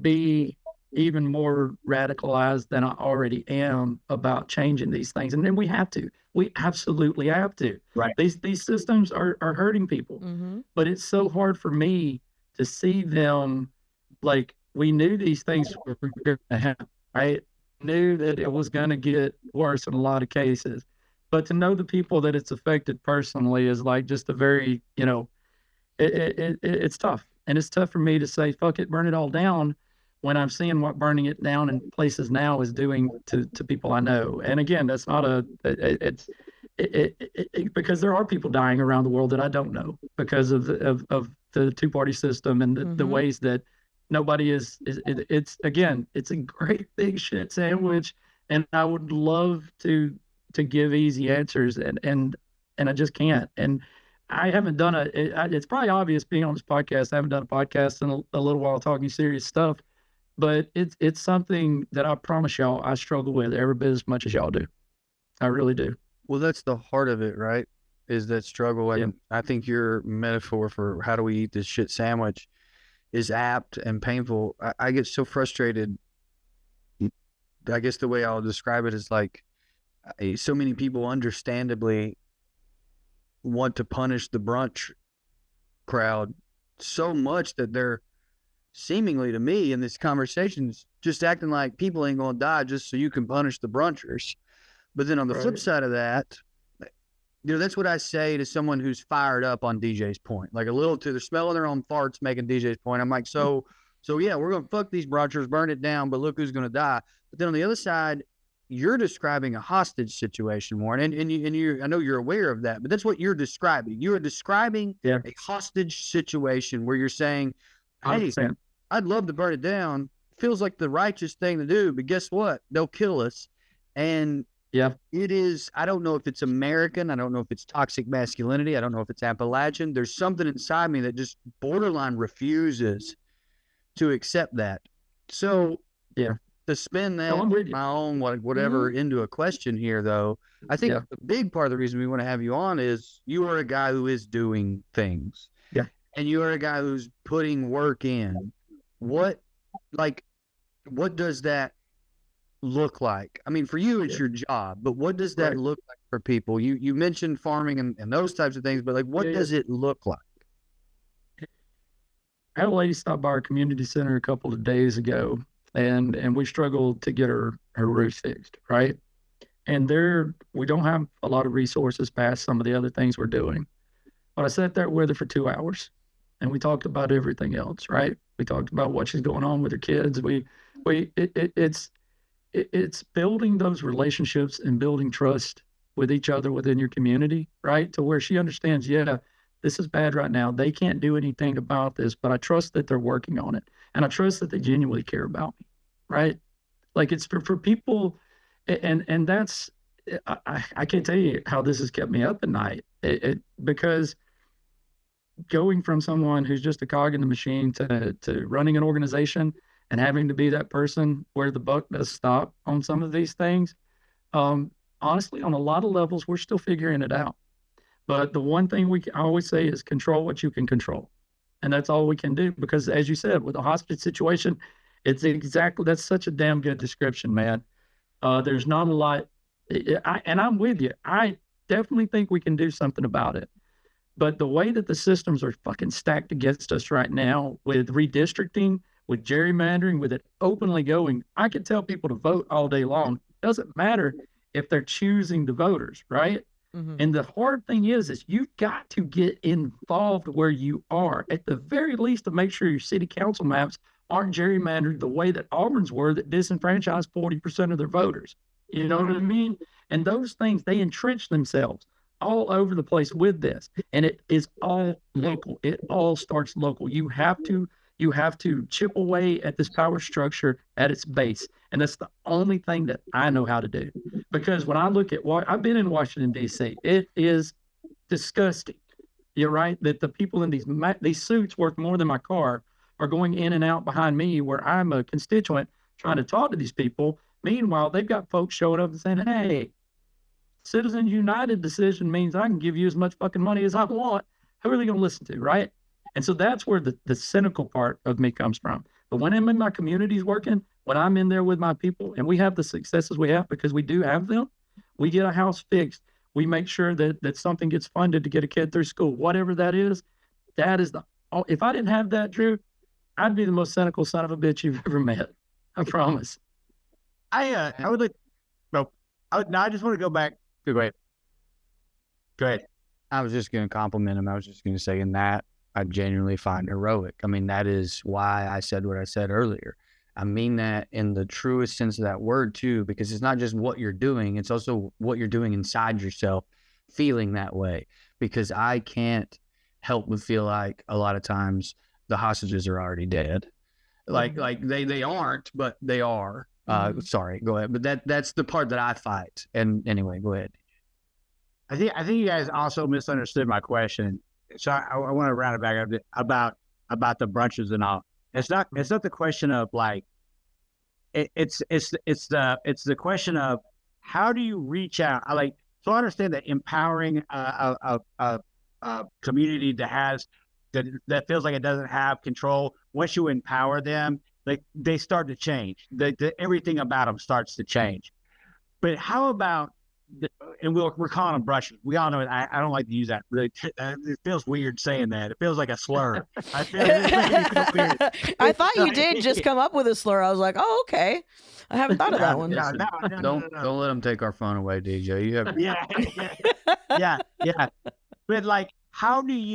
Speaker 1: be even more radicalized than I already am about changing these things. And then we absolutely have to. Right. These systems are hurting people, but it's so hard for me to see them. Like, we knew these things were going to happen, right? Knew that it was going to get worse in a lot of cases, but to know the people that it's affected personally is like just a very, you know, it's tough. And it's tough for me to say, fuck it, burn it all down, when I'm seeing what burning it down in places now is doing to people I know. And again, that's not because there are people dying around the world that I don't know because of the two-party system and the ways that nobody it's a great big shit sandwich. And I would love to give easy answers and I just can't. And I haven't done it's probably obvious being on this podcast. I haven't done a podcast in a little while talking serious stuff, but it's something that I promise y'all I struggle with every bit as much as y'all do. I really do.
Speaker 2: Well, that's the heart of it, right? Is that struggle. And I think your metaphor for how do we eat this shit sandwich is apt and painful. I get so frustrated. I guess the way I'll describe it is like so many people understandably want to punish the brunch crowd so much that they're seemingly, to me, in this conversation, just acting like people ain't gonna die just so you can punish the brunchers. But then on the flip side of that, you know, that's what I say to someone who's fired up on DJ's point, like a little to the smell of their own farts making DJ's point. I'm like, so yeah, we're gonna fuck these brunchers, burn it down, but look who's gonna die. But then on the other side, you're describing a hostage situation, Warren, and you I know you're aware of that, but that's what you're describing. You are describing a hostage situation where you're saying, hey, I'd love to burn it down. Feels like the righteous thing to do, but guess what? They'll kill us. And it is, I don't know if it's American. I don't know if it's toxic masculinity. I don't know if it's Appalachian. There's something inside me that just borderline refuses to accept that. So to spin that my own whatever into a question here, though, I think a big part of the reason we want to have you on is you are a guy who is doing things. and you are a guy who's putting work in, what does that look like? I mean, for you, it's your job, but what does that look like for people? You mentioned farming and those types of things, but like, what does it look like?
Speaker 1: I had a lady stop by our community center a couple of days ago, and we struggled to get her roof fixed, right? And we don't have a lot of resources past some of the other things we're doing. But I sat there with her for 2 hours, and we talked about everything else, right? We talked about what she's going on with her kids. It's building those relationships and building trust with each other within your community, right? To where she understands, yeah, this is bad right now. They can't do anything about this, but I trust that they're working on it. And I trust that they genuinely care about me, right? Like it's for people, and that's, I can't tell you how this has kept me up at night. Because going from someone who's just a cog in the machine to running an organization and having to be that person where the buck does stop on some of these things, honestly, on a lot of levels, we're still figuring it out. But the one thing I always say is control what you can control. And that's all we can do. Because as you said, with a hostage situation, that's such a damn good description, man. There's not a lot, and I'm with you. I definitely think we can do something about it. But the way that the systems are fucking stacked against us right now with redistricting, with gerrymandering, with it openly going, I can tell people to vote all day long. Doesn't matter if they're choosing the voters, right? Mm-hmm. And the hard thing is you've got to get involved where you are, at the very least, to make sure your city council maps aren't gerrymandered the way that Auburn's were, that disenfranchised 40% of their voters. You know what I mean? And those things, they entrench themselves all over the place with this. And it is all local. It all starts local. You have to chip away at this power structure at its base. And that's the only thing that I know how to do. Because when I look at I've been in Washington, D.C., it is disgusting. You're right, that the people in these suits worth more than my car are going in and out behind me, where I'm a constituent trying to talk to these people. Meanwhile, they've got folks showing up and saying, hey, Citizens United decision means I can give you as much fucking money as I want. Who are they going to listen to, right? And so that's where the cynical part of me comes from. But when I'm in my communities working, when I'm in there with my people, and we have the successes we have because we do have them, we get a house fixed. We make sure that something gets funded to get a kid through school, whatever that is. If I didn't have that, Drew, I'd be the most cynical son of a bitch you've ever met. I promise.
Speaker 3: I would like, no, I just want to go back. Go ahead.
Speaker 2: I was just going to compliment him. I was just going to say, in that, I genuinely find heroic. I mean, that is why I said what I said earlier. I mean that in the truest sense of that word, too, because it's not just what you're doing. It's also what you're doing inside yourself, feeling that way. Because I can't help but feel like a lot of times the hostages are already dead. Like they aren't, but they are. Sorry, go ahead. But that's the part that I fight. And anyway, go ahead.
Speaker 3: I think you guys also misunderstood my question. So I want to round it back up about the brunches and all. It's not the question of like it's the question of how do you reach out? I understand that empowering a community that feels like it doesn't have control. Once you empower them, like they start to change. Everything about them starts to change. But how about and we're calling them brushes. We all know it. I don't like to use that. Really, it feels weird saying that. It feels like a slur. I
Speaker 4: thought you did just come up with a slur. I was like, oh, okay. I haven't thought of that one.
Speaker 2: Don't let them take our fun away, DJ. You have
Speaker 3: yeah. But like, how would getting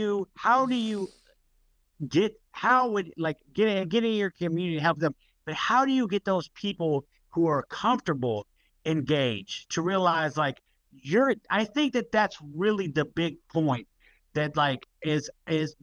Speaker 3: your community to help them? But how do you get those people who are comfortable engage to realize like I think that's really the big point that like is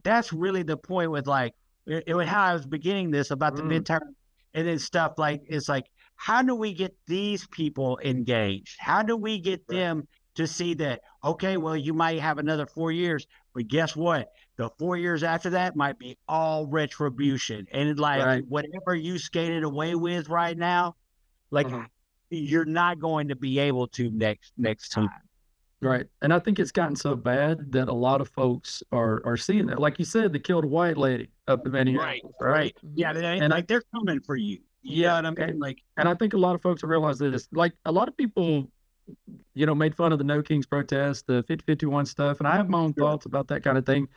Speaker 3: that's really the point with like how I was beginning this about the midterm and then stuff like it's like how do we get these people engaged? How do we get them to see that, okay, well, you might have another 4 years, but guess what? The 4 years after that might be all retribution. And like whatever you skated away with right now, like you're not going to be able to next time.
Speaker 1: Right. And I think it's gotten so bad that a lot of folks are seeing that. Like you said, they killed a white lady up in Minneapolis, right?
Speaker 3: Yeah,
Speaker 1: And
Speaker 3: like they're coming for you. You know what I mean? Like,
Speaker 1: and I think a lot of folks realize this. Like a lot of people, made fun of the No Kings protest, the 5051 stuff, and I have my own thoughts about that kind of thing.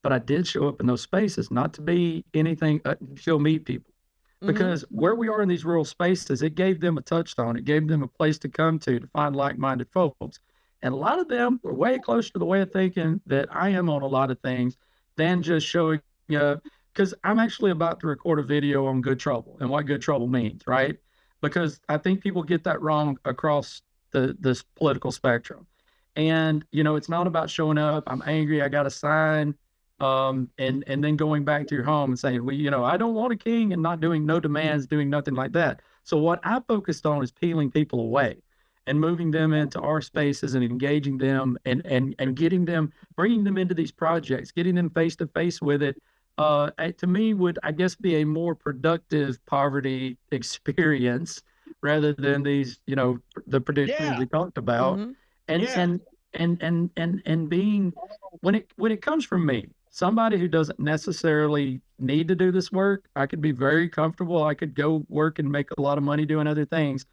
Speaker 1: But I did show up in those spaces, not to be anything, to meet people. Because where we are in these rural spaces, it gave them a touchstone. It gave them a place to come to find like-minded folks. And a lot of them were way closer to the way of thinking that I am on a lot of things than just showing, because I'm actually about to record a video on good trouble and what good trouble means, right? Because I think people get that wrong across this political spectrum. And, it's not about showing up. I'm angry. I got a sign. And then going back to your home and saying, well, I don't want a king, and not doing no demands, doing nothing like that. So what I focused on is peeling people away and moving them into our spaces and engaging them and getting them, bringing them into these projects, getting them face to face with it. To me would, I guess, be a more productive poverty experience rather than these, the predictions we talked about. And being, when it comes from me, somebody who doesn't necessarily need to do this work, I could be very comfortable. I could go work and make a lot of money doing other things.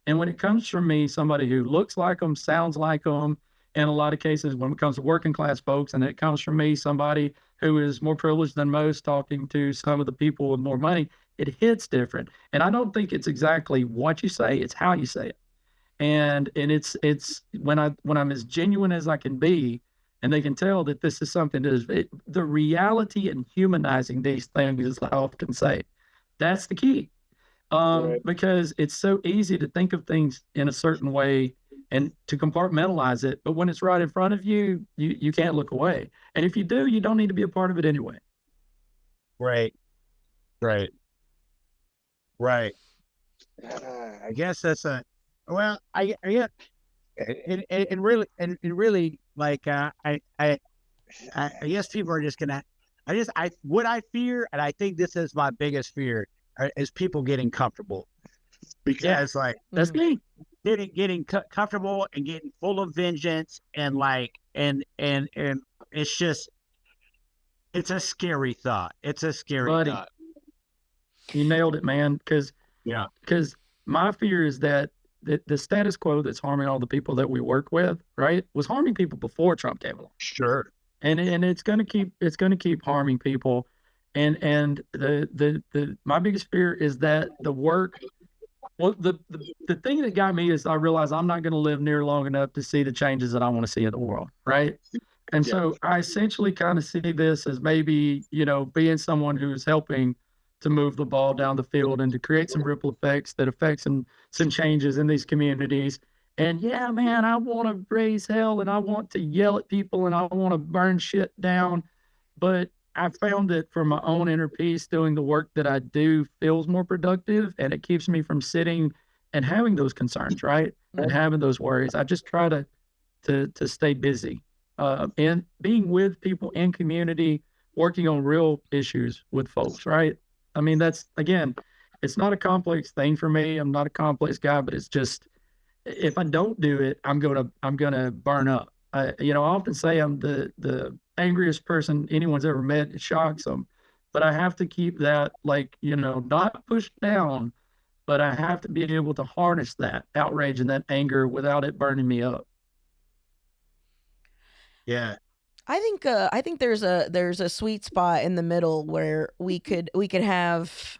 Speaker 1: And when it comes from me, somebody who looks like them, sounds like them, in a lot of cases, when it comes to working class folks, and it comes from me, somebody who is more privileged than most, talking to some of the people with more money, it hits different. And I don't think it's exactly what you say, it's how you say it. And it's when I'm as genuine as I can be, and they can tell that this is something that is the reality and humanizing these things, as I often say. That's the key. Because it's so easy to think of things in a certain way and to compartmentalize it. But when it's right in front of you, you can't look away. And if you do, you don't need to be a part of it anyway.
Speaker 3: Right. I guess that's I really like I guess people are just gonna what I fear, and I think this is my biggest fear, is people getting comfortable, because
Speaker 1: that's me
Speaker 3: getting comfortable and getting full of vengeance, and it's just, it's a scary thought. It's a scary thought.
Speaker 1: You nailed it, man. Because my fear is that the status quo that's harming all the people that we work with, right, was harming people before Trump came along.
Speaker 3: Sure.
Speaker 1: And it's going to keep harming people. And my biggest fear is that the work, the thing that got me is I realized I'm not going to live near long enough to see the changes that I want to see in the world, right? And so I essentially kind of see this as maybe, being someone who's helping to move the ball down the field and to create some ripple effects that affect some changes in these communities. And yeah, man, I want to raise hell, and I want to yell at people, and I want to burn shit down. But I found that for my own inner peace, doing the work that I do feels more productive, and it keeps me from sitting and having those concerns, right? And having those worries. I just try to stay busy, and being with people in community, working on real issues with folks, right? I mean, that's, again, it's not a complex thing for me. I'm not a complex guy, but it's just, if I don't do it, I'm gonna burn up. I often say I'm the angriest person anyone's ever met. It shocks them, but I have to keep that, not pushed down, but I have to be able to harness that outrage and that anger without it burning me up.
Speaker 3: Yeah.
Speaker 4: I think there's a sweet spot in the middle where we could have,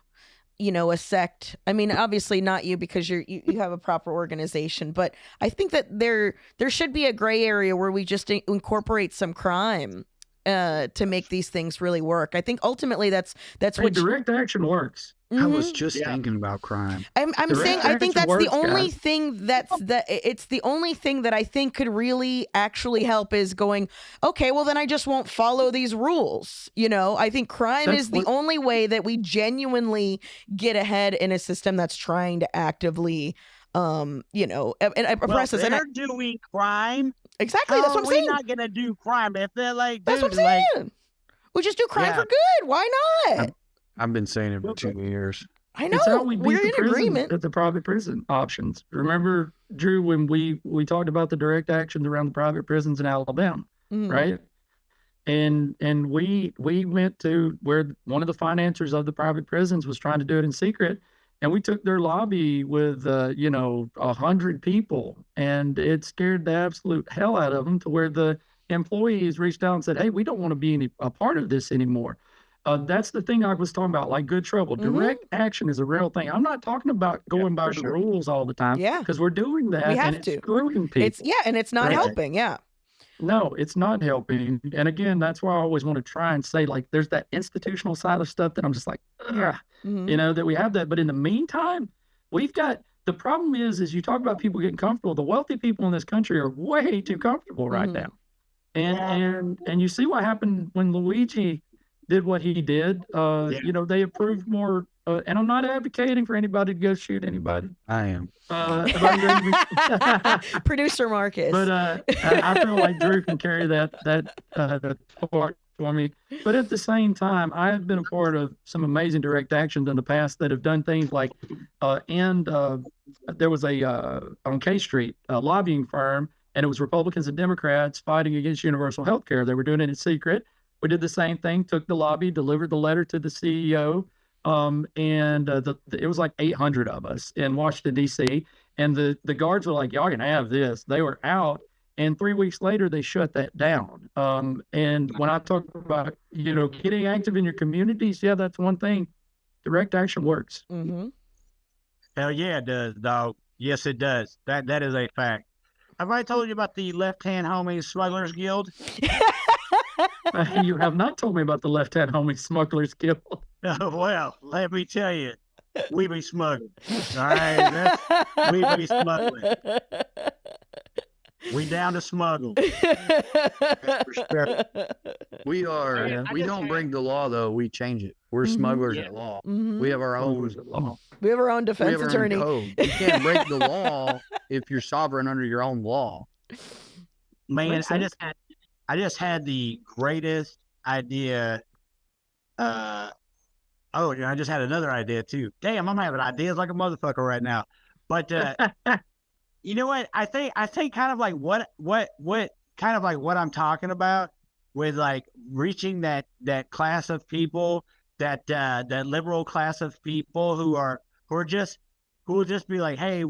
Speaker 4: a sect. I mean, obviously not you, because you have a proper organization, but I think that there should be a gray area where we just incorporate some crime to make these things really work. I think ultimately that's what
Speaker 1: direct action works.
Speaker 2: I was just thinking about crime.
Speaker 4: I'm saying I think that's the only thing it's the only thing that I think could really actually help, is going, okay, well then I just won't follow these rules. I think crime is the only way that we genuinely get ahead in a system that's trying to actively oppress us.
Speaker 3: They're doing crime.
Speaker 4: Exactly. That's what I'm saying.
Speaker 3: We're not gonna do crime if they're like.
Speaker 4: That's what I'm saying. We just do crime for good. Why not?
Speaker 2: I've been saying it for 2 years.
Speaker 4: I know.
Speaker 1: It's how we
Speaker 4: We're
Speaker 1: beat the
Speaker 4: in
Speaker 1: prison,
Speaker 4: agreement.
Speaker 1: the private prison options. Remember, Drew, when we talked about the direct actions around the private prisons in Alabama,
Speaker 4: Mhm.
Speaker 1: right? And we went to where one of the financiers of the private prisons was trying to do it in secret, and we took their lobby with 100 people, and it scared the absolute hell out of them to where the employees reached out and said, "Hey, we don't want to be a part of this anymore." That's the thing I was talking about, like good trouble.
Speaker 4: Mhm.
Speaker 1: Direct action is a real thing. I'm not talking about going by the rules all the time,
Speaker 4: Yeah.
Speaker 1: because we're doing that,
Speaker 4: We have
Speaker 1: and it's
Speaker 4: to.
Speaker 1: screwing people.
Speaker 4: It's and it's not
Speaker 1: Right.
Speaker 4: helping. Yeah.
Speaker 1: No, it's not helping. And again, that's why I always want to try and say, like, there's that institutional side of stuff that I'm just like, ugh,
Speaker 4: Mhm.
Speaker 1: that we have that. But in the meantime, we've got the problem is you talk about people getting comfortable. The wealthy people in this country are way too comfortable right
Speaker 4: Mhm.
Speaker 1: now. And you see what happened when Luigi did what he did. They approved more. And I'm not advocating for anybody to go shoot anybody.
Speaker 2: I am.
Speaker 4: Producer Marcus.
Speaker 1: But I feel like Drew can carry that part for me. But at the same time, I have been a part of some amazing direct actions in the past that have done things like, there was on K Street, a lobbying firm, and it was Republicans and Democrats fighting against universal health care. They were doing it in secret. We did the same thing, took the lobby, delivered the letter to the CEO. It was like 800 of us in Washington, D.C. And the guards were like, y'all can have this. They were out. And 3 weeks later, they shut that down. And when I talk about, getting active in your communities, yeah, that's one thing. Direct action works.
Speaker 4: Mm-hmm.
Speaker 3: Hell yeah, it does, dog. Yes, it does. That is a fact. Have I told you about the Left Hand Homie Smugglers Guild?
Speaker 1: You have not told me about the Left Hand Homie Smugglers Guild.
Speaker 3: Well, let me tell you, we be smuggling. All right, we be smuggling. We down to smuggle.
Speaker 2: We are. We don't bring the law though. We change it. We're smugglers at law.
Speaker 4: Mhm.
Speaker 2: We have our own.
Speaker 4: We have our own
Speaker 2: We
Speaker 4: defense
Speaker 2: have our own
Speaker 4: attorney.
Speaker 2: code. You can't break the law if you're sovereign under your own law.
Speaker 3: Man, I just had the greatest idea. I just had another idea too. Damn, I'm having ideas like a motherfucker right now. But you know what? I think kind of like what I'm talking about with like reaching that class of people, that liberal class of people who will just be like, hey,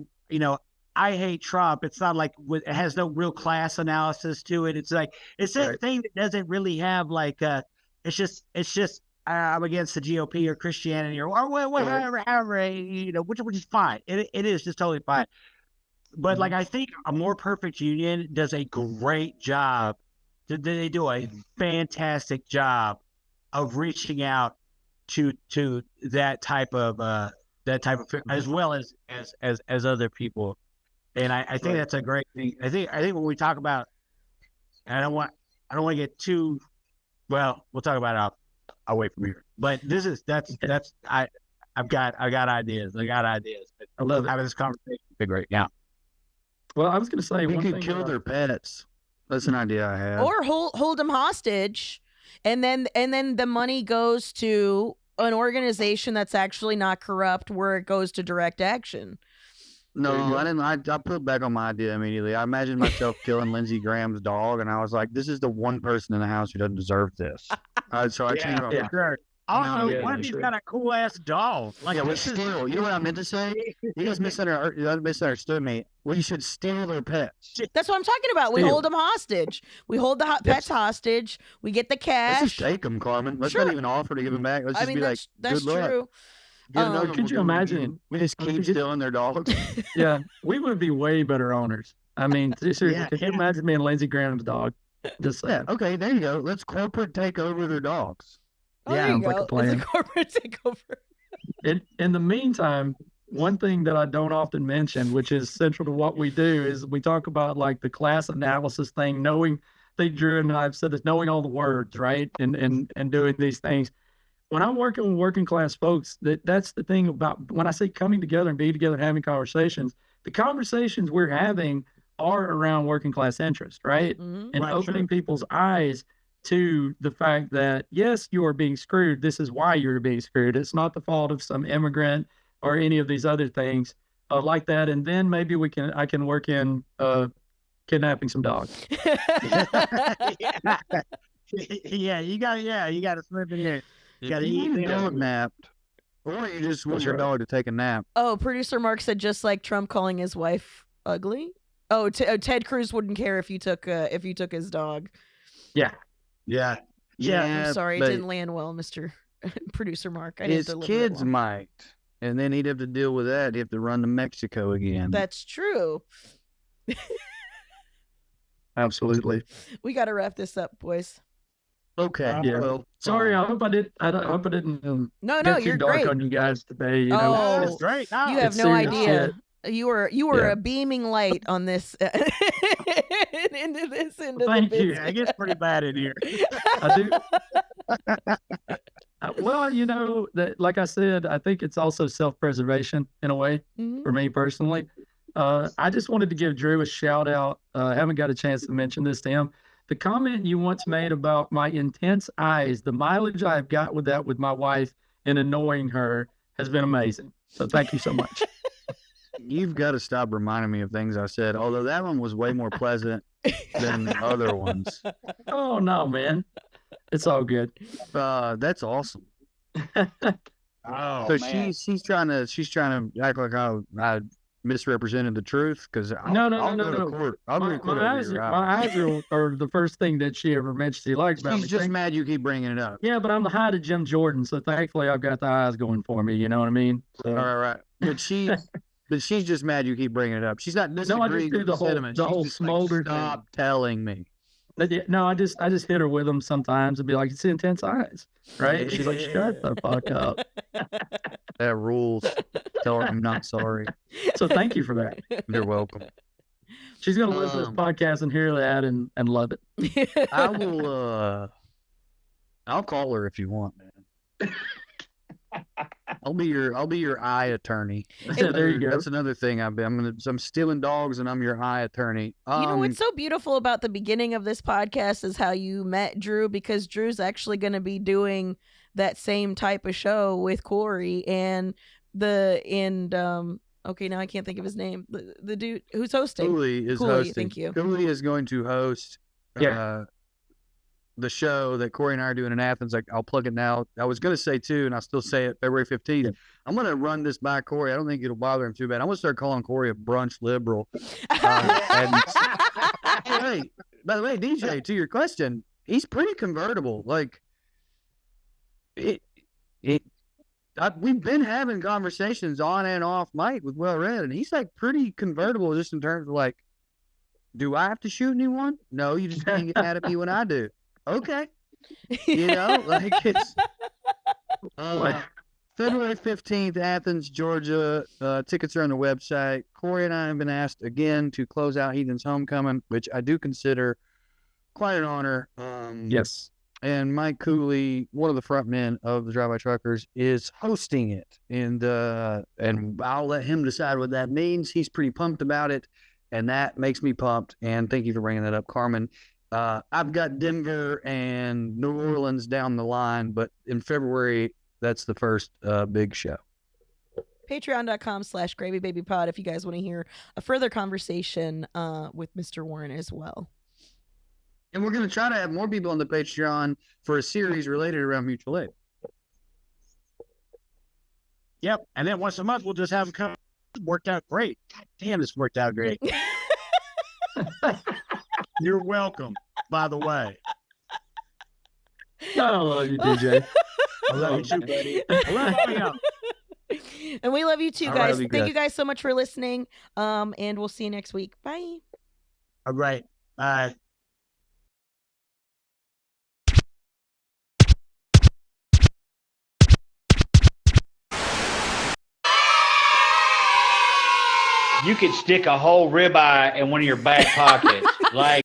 Speaker 3: I hate Trump. It's not like it has no real class analysis to it. It's like it's that thing that doesn't really have like it's just I'm against the GOP or Christianity or whatever, which is fine. It is just totally fine. But like I think a More Perfect Union does a great job. They do a fantastic job of reaching out to that type of as well as other people. And I think that's a great thing. I think when we talk about, and I don't want to get too, well, we'll talk about it away from here. But I've got ideas.
Speaker 1: I love it.
Speaker 3: Having this conversation would be great. Yeah.
Speaker 1: Well, I was going to say
Speaker 2: We
Speaker 1: one
Speaker 2: could
Speaker 1: thing
Speaker 2: kill
Speaker 1: about-
Speaker 2: their pets. That's an idea I have.
Speaker 4: Or hold them hostage, and then the money goes to an organization that's actually not corrupt, where it goes to direct action.
Speaker 2: No, I didn't. I put back on my idea immediately. I imagined myself killing Lindsey Graham's dog, and I was like, "This is the one person in the house who doesn't deserve this." So I changed my mind.
Speaker 3: Sure. Also,
Speaker 1: Yeah,
Speaker 3: what if he's
Speaker 1: sure.
Speaker 3: got a cool ass dog? Like
Speaker 2: Yeah,
Speaker 3: a
Speaker 2: we steal. You know what I meant to say? You guys misunderstood me. We should steal their pets.
Speaker 4: That's what I'm talking about. We
Speaker 1: Steal.
Speaker 4: hold them hostage. We hold the pets hostage. We get the
Speaker 2: Let's
Speaker 4: cash.
Speaker 2: just take them, Carmen. Let's
Speaker 4: Sure.
Speaker 2: not even offer to give them back. Let's
Speaker 4: I
Speaker 2: just
Speaker 4: mean,
Speaker 2: be like,
Speaker 4: that's
Speaker 2: good luck.
Speaker 4: true.
Speaker 2: Get another one,
Speaker 1: could
Speaker 2: we'll
Speaker 1: you
Speaker 2: do it
Speaker 1: imagine?
Speaker 2: again. We just keep stealing their dogs.
Speaker 1: Yeah, we would be way better owners. I mean, seriously,
Speaker 3: Yeah,
Speaker 1: could you imagine being Lindsey Graham's dog? Just
Speaker 2: Yeah,
Speaker 1: saying.
Speaker 2: okay, there you go. Let's corporate take over their dogs.
Speaker 4: Oh,
Speaker 1: Yeah,
Speaker 4: there you
Speaker 1: sounds like a
Speaker 4: go. It's
Speaker 1: plan.
Speaker 4: a corporate takeover.
Speaker 1: In the meantime, one thing that I don't often mention, which is central to what we do, is we talk about like the class analysis thing, knowing, I think Drew and I have said this, knowing all the words, right? And doing these things. When I'm working with working class folks, that's the thing about when I say coming together and being together and having conversations, the conversations we're having are around working class interest, right?
Speaker 4: Mhm.
Speaker 1: And
Speaker 3: Right,
Speaker 1: opening people's eyes to the fact that, yes, you are being screwed. This is why you're being screwed. It's not the fault of some immigrant or any of these other things like that. And then maybe I can work in kidnapping some dogs.
Speaker 3: Yeah, you got to slip in there. You got to
Speaker 2: You
Speaker 3: eat
Speaker 2: need a
Speaker 3: them.
Speaker 2: dog napped. Or you just want your dog to take a nap.
Speaker 4: Oh, producer Mark said just like Trump calling his wife ugly. Oh, Ted Cruz wouldn't care if you took his dog.
Speaker 1: Yeah.
Speaker 3: Yeah.
Speaker 4: I'm sorry, it
Speaker 2: but
Speaker 4: didn't land well, Mr. Producer Mark. I
Speaker 2: his
Speaker 4: didn't deliver it
Speaker 2: kids
Speaker 4: well.
Speaker 2: might. And then he'd have to deal with that. He'd have to run to Mexico again.
Speaker 4: That's true.
Speaker 1: Absolutely.
Speaker 4: We got to wrap this up, boys.
Speaker 2: Okay.
Speaker 1: Yeah.
Speaker 2: Well,
Speaker 1: Sorry, I hope I didn't. I hope I didn't
Speaker 4: No,
Speaker 1: get too
Speaker 4: you're
Speaker 1: dark
Speaker 4: great.
Speaker 1: on you guys today. You know,
Speaker 4: Oh,
Speaker 3: That's great. No,
Speaker 4: You have
Speaker 1: it's
Speaker 4: no
Speaker 1: serious
Speaker 4: idea. You were
Speaker 1: Yeah.
Speaker 4: a beaming light on this into this into
Speaker 1: Thank
Speaker 4: the
Speaker 1: you.
Speaker 4: business.
Speaker 3: yeah, it gets pretty bad in here.
Speaker 1: I do. Well, you know, that, like I said, I think it's also self-preservation in a way
Speaker 4: Mhm.
Speaker 1: for me personally. I just wanted to give Drew a shout out. I haven't got a chance to mention this to him. The comment you once made about my intense eyes, the mileage I've got with that with my wife and annoying her has been amazing. So thank you so much.
Speaker 2: you've got to stop reminding me of things I said. Although that one was way more pleasant than the other ones.
Speaker 1: Oh no, man. It's all good.
Speaker 2: That's awesome.
Speaker 3: Oh,
Speaker 2: So
Speaker 3: man.
Speaker 2: she's trying to act like I misrepresented the truth because
Speaker 1: No.
Speaker 2: I'll go to court. I'll go to court
Speaker 1: My
Speaker 2: over
Speaker 1: eyes,
Speaker 2: your
Speaker 1: my
Speaker 2: eyes.
Speaker 1: eyes are the first thing that she ever mentioned she likes about me.
Speaker 2: She's just mad you keep bringing it up.
Speaker 1: Yeah, but I'm the height of Jim Jordan, so thankfully I've got the eyes going for me. You know what I mean? So,
Speaker 2: All right. But she's just mad you keep bringing it up. She's not
Speaker 1: I just
Speaker 2: disagreeing
Speaker 1: do
Speaker 2: with
Speaker 1: the
Speaker 2: the
Speaker 1: whole-
Speaker 2: sentiment.
Speaker 1: the
Speaker 2: She's
Speaker 1: whole
Speaker 2: just like,
Speaker 1: smolder thing.
Speaker 2: stop telling me.
Speaker 1: no, I just hit her with them sometimes and be like, it's intense eyes, right? And she's like, shut the fuck up.
Speaker 2: That rules. Tell her I'm not sorry.
Speaker 1: So thank you for that.
Speaker 2: You're welcome.
Speaker 1: She's gonna listen to this podcast and hear that and love it.
Speaker 2: I will. I'll call her if you want, man. I'll be your eye attorney.
Speaker 1: There you go.
Speaker 2: That's another thing I'm stealing dogs and I'm your eye attorney.
Speaker 4: You know what's so beautiful about the beginning of this podcast is how you met Drew, because Drew's actually going to be doing that same type of show with Corey and okay, now I can't think of his name. The dude who's hosting.
Speaker 2: Cooley is
Speaker 4: Cooley,
Speaker 2: hosting.
Speaker 4: thank you.
Speaker 2: Cooley is going to host the show that Corey and I are doing in Athens. I'll plug it now. I was going to say too, and I'll still say it, February 15th.
Speaker 1: Yeah.
Speaker 2: I'm going to run this by Corey. I don't think it'll bother him too bad. I'm going to start calling Corey a brunch liberal. Hey, by the way, DJ, to your question, he's pretty convertible. Like, we've been having conversations on and off mic with Well Read, and he's like pretty convertible just in terms of like, do I have to shoot anyone? No, you just can't get mad at me when I do. Okay. You know, like it's February 15th, Athens, Georgia. Tickets are on the website. Corey and I have been asked again to close out Heathen's Homecoming, which I do consider quite an honor.
Speaker 1: Yes.
Speaker 2: And Mike Cooley, one of the front men of the Drive-By Truckers, is hosting it. And I'll let him decide what that means. He's pretty pumped about it, and that makes me pumped. And thank you for bringing that up, Carmen. I've got Denver and New Orleans down the line, but in February, that's the first big show.
Speaker 4: Patreon.com/GravyBabyPod if you guys want to hear a further conversation with Mr. Warren as well.
Speaker 2: And we're going to try to have more people on the Patreon for a series related around mutual aid.
Speaker 3: Yep. And then once a month, we'll just have them come. It worked out great. God damn, this worked out great. You're welcome, by the way.
Speaker 1: I love you, DJ.
Speaker 3: I love you too, buddy. I love you.
Speaker 4: And we love you too,
Speaker 2: All right,
Speaker 4: guys.
Speaker 2: love you
Speaker 4: Thank
Speaker 2: guys.
Speaker 4: you guys so much for listening. And we'll see you next week. Bye.
Speaker 3: All right. Bye.
Speaker 5: You could stick a whole ribeye in one of your back pockets. Like,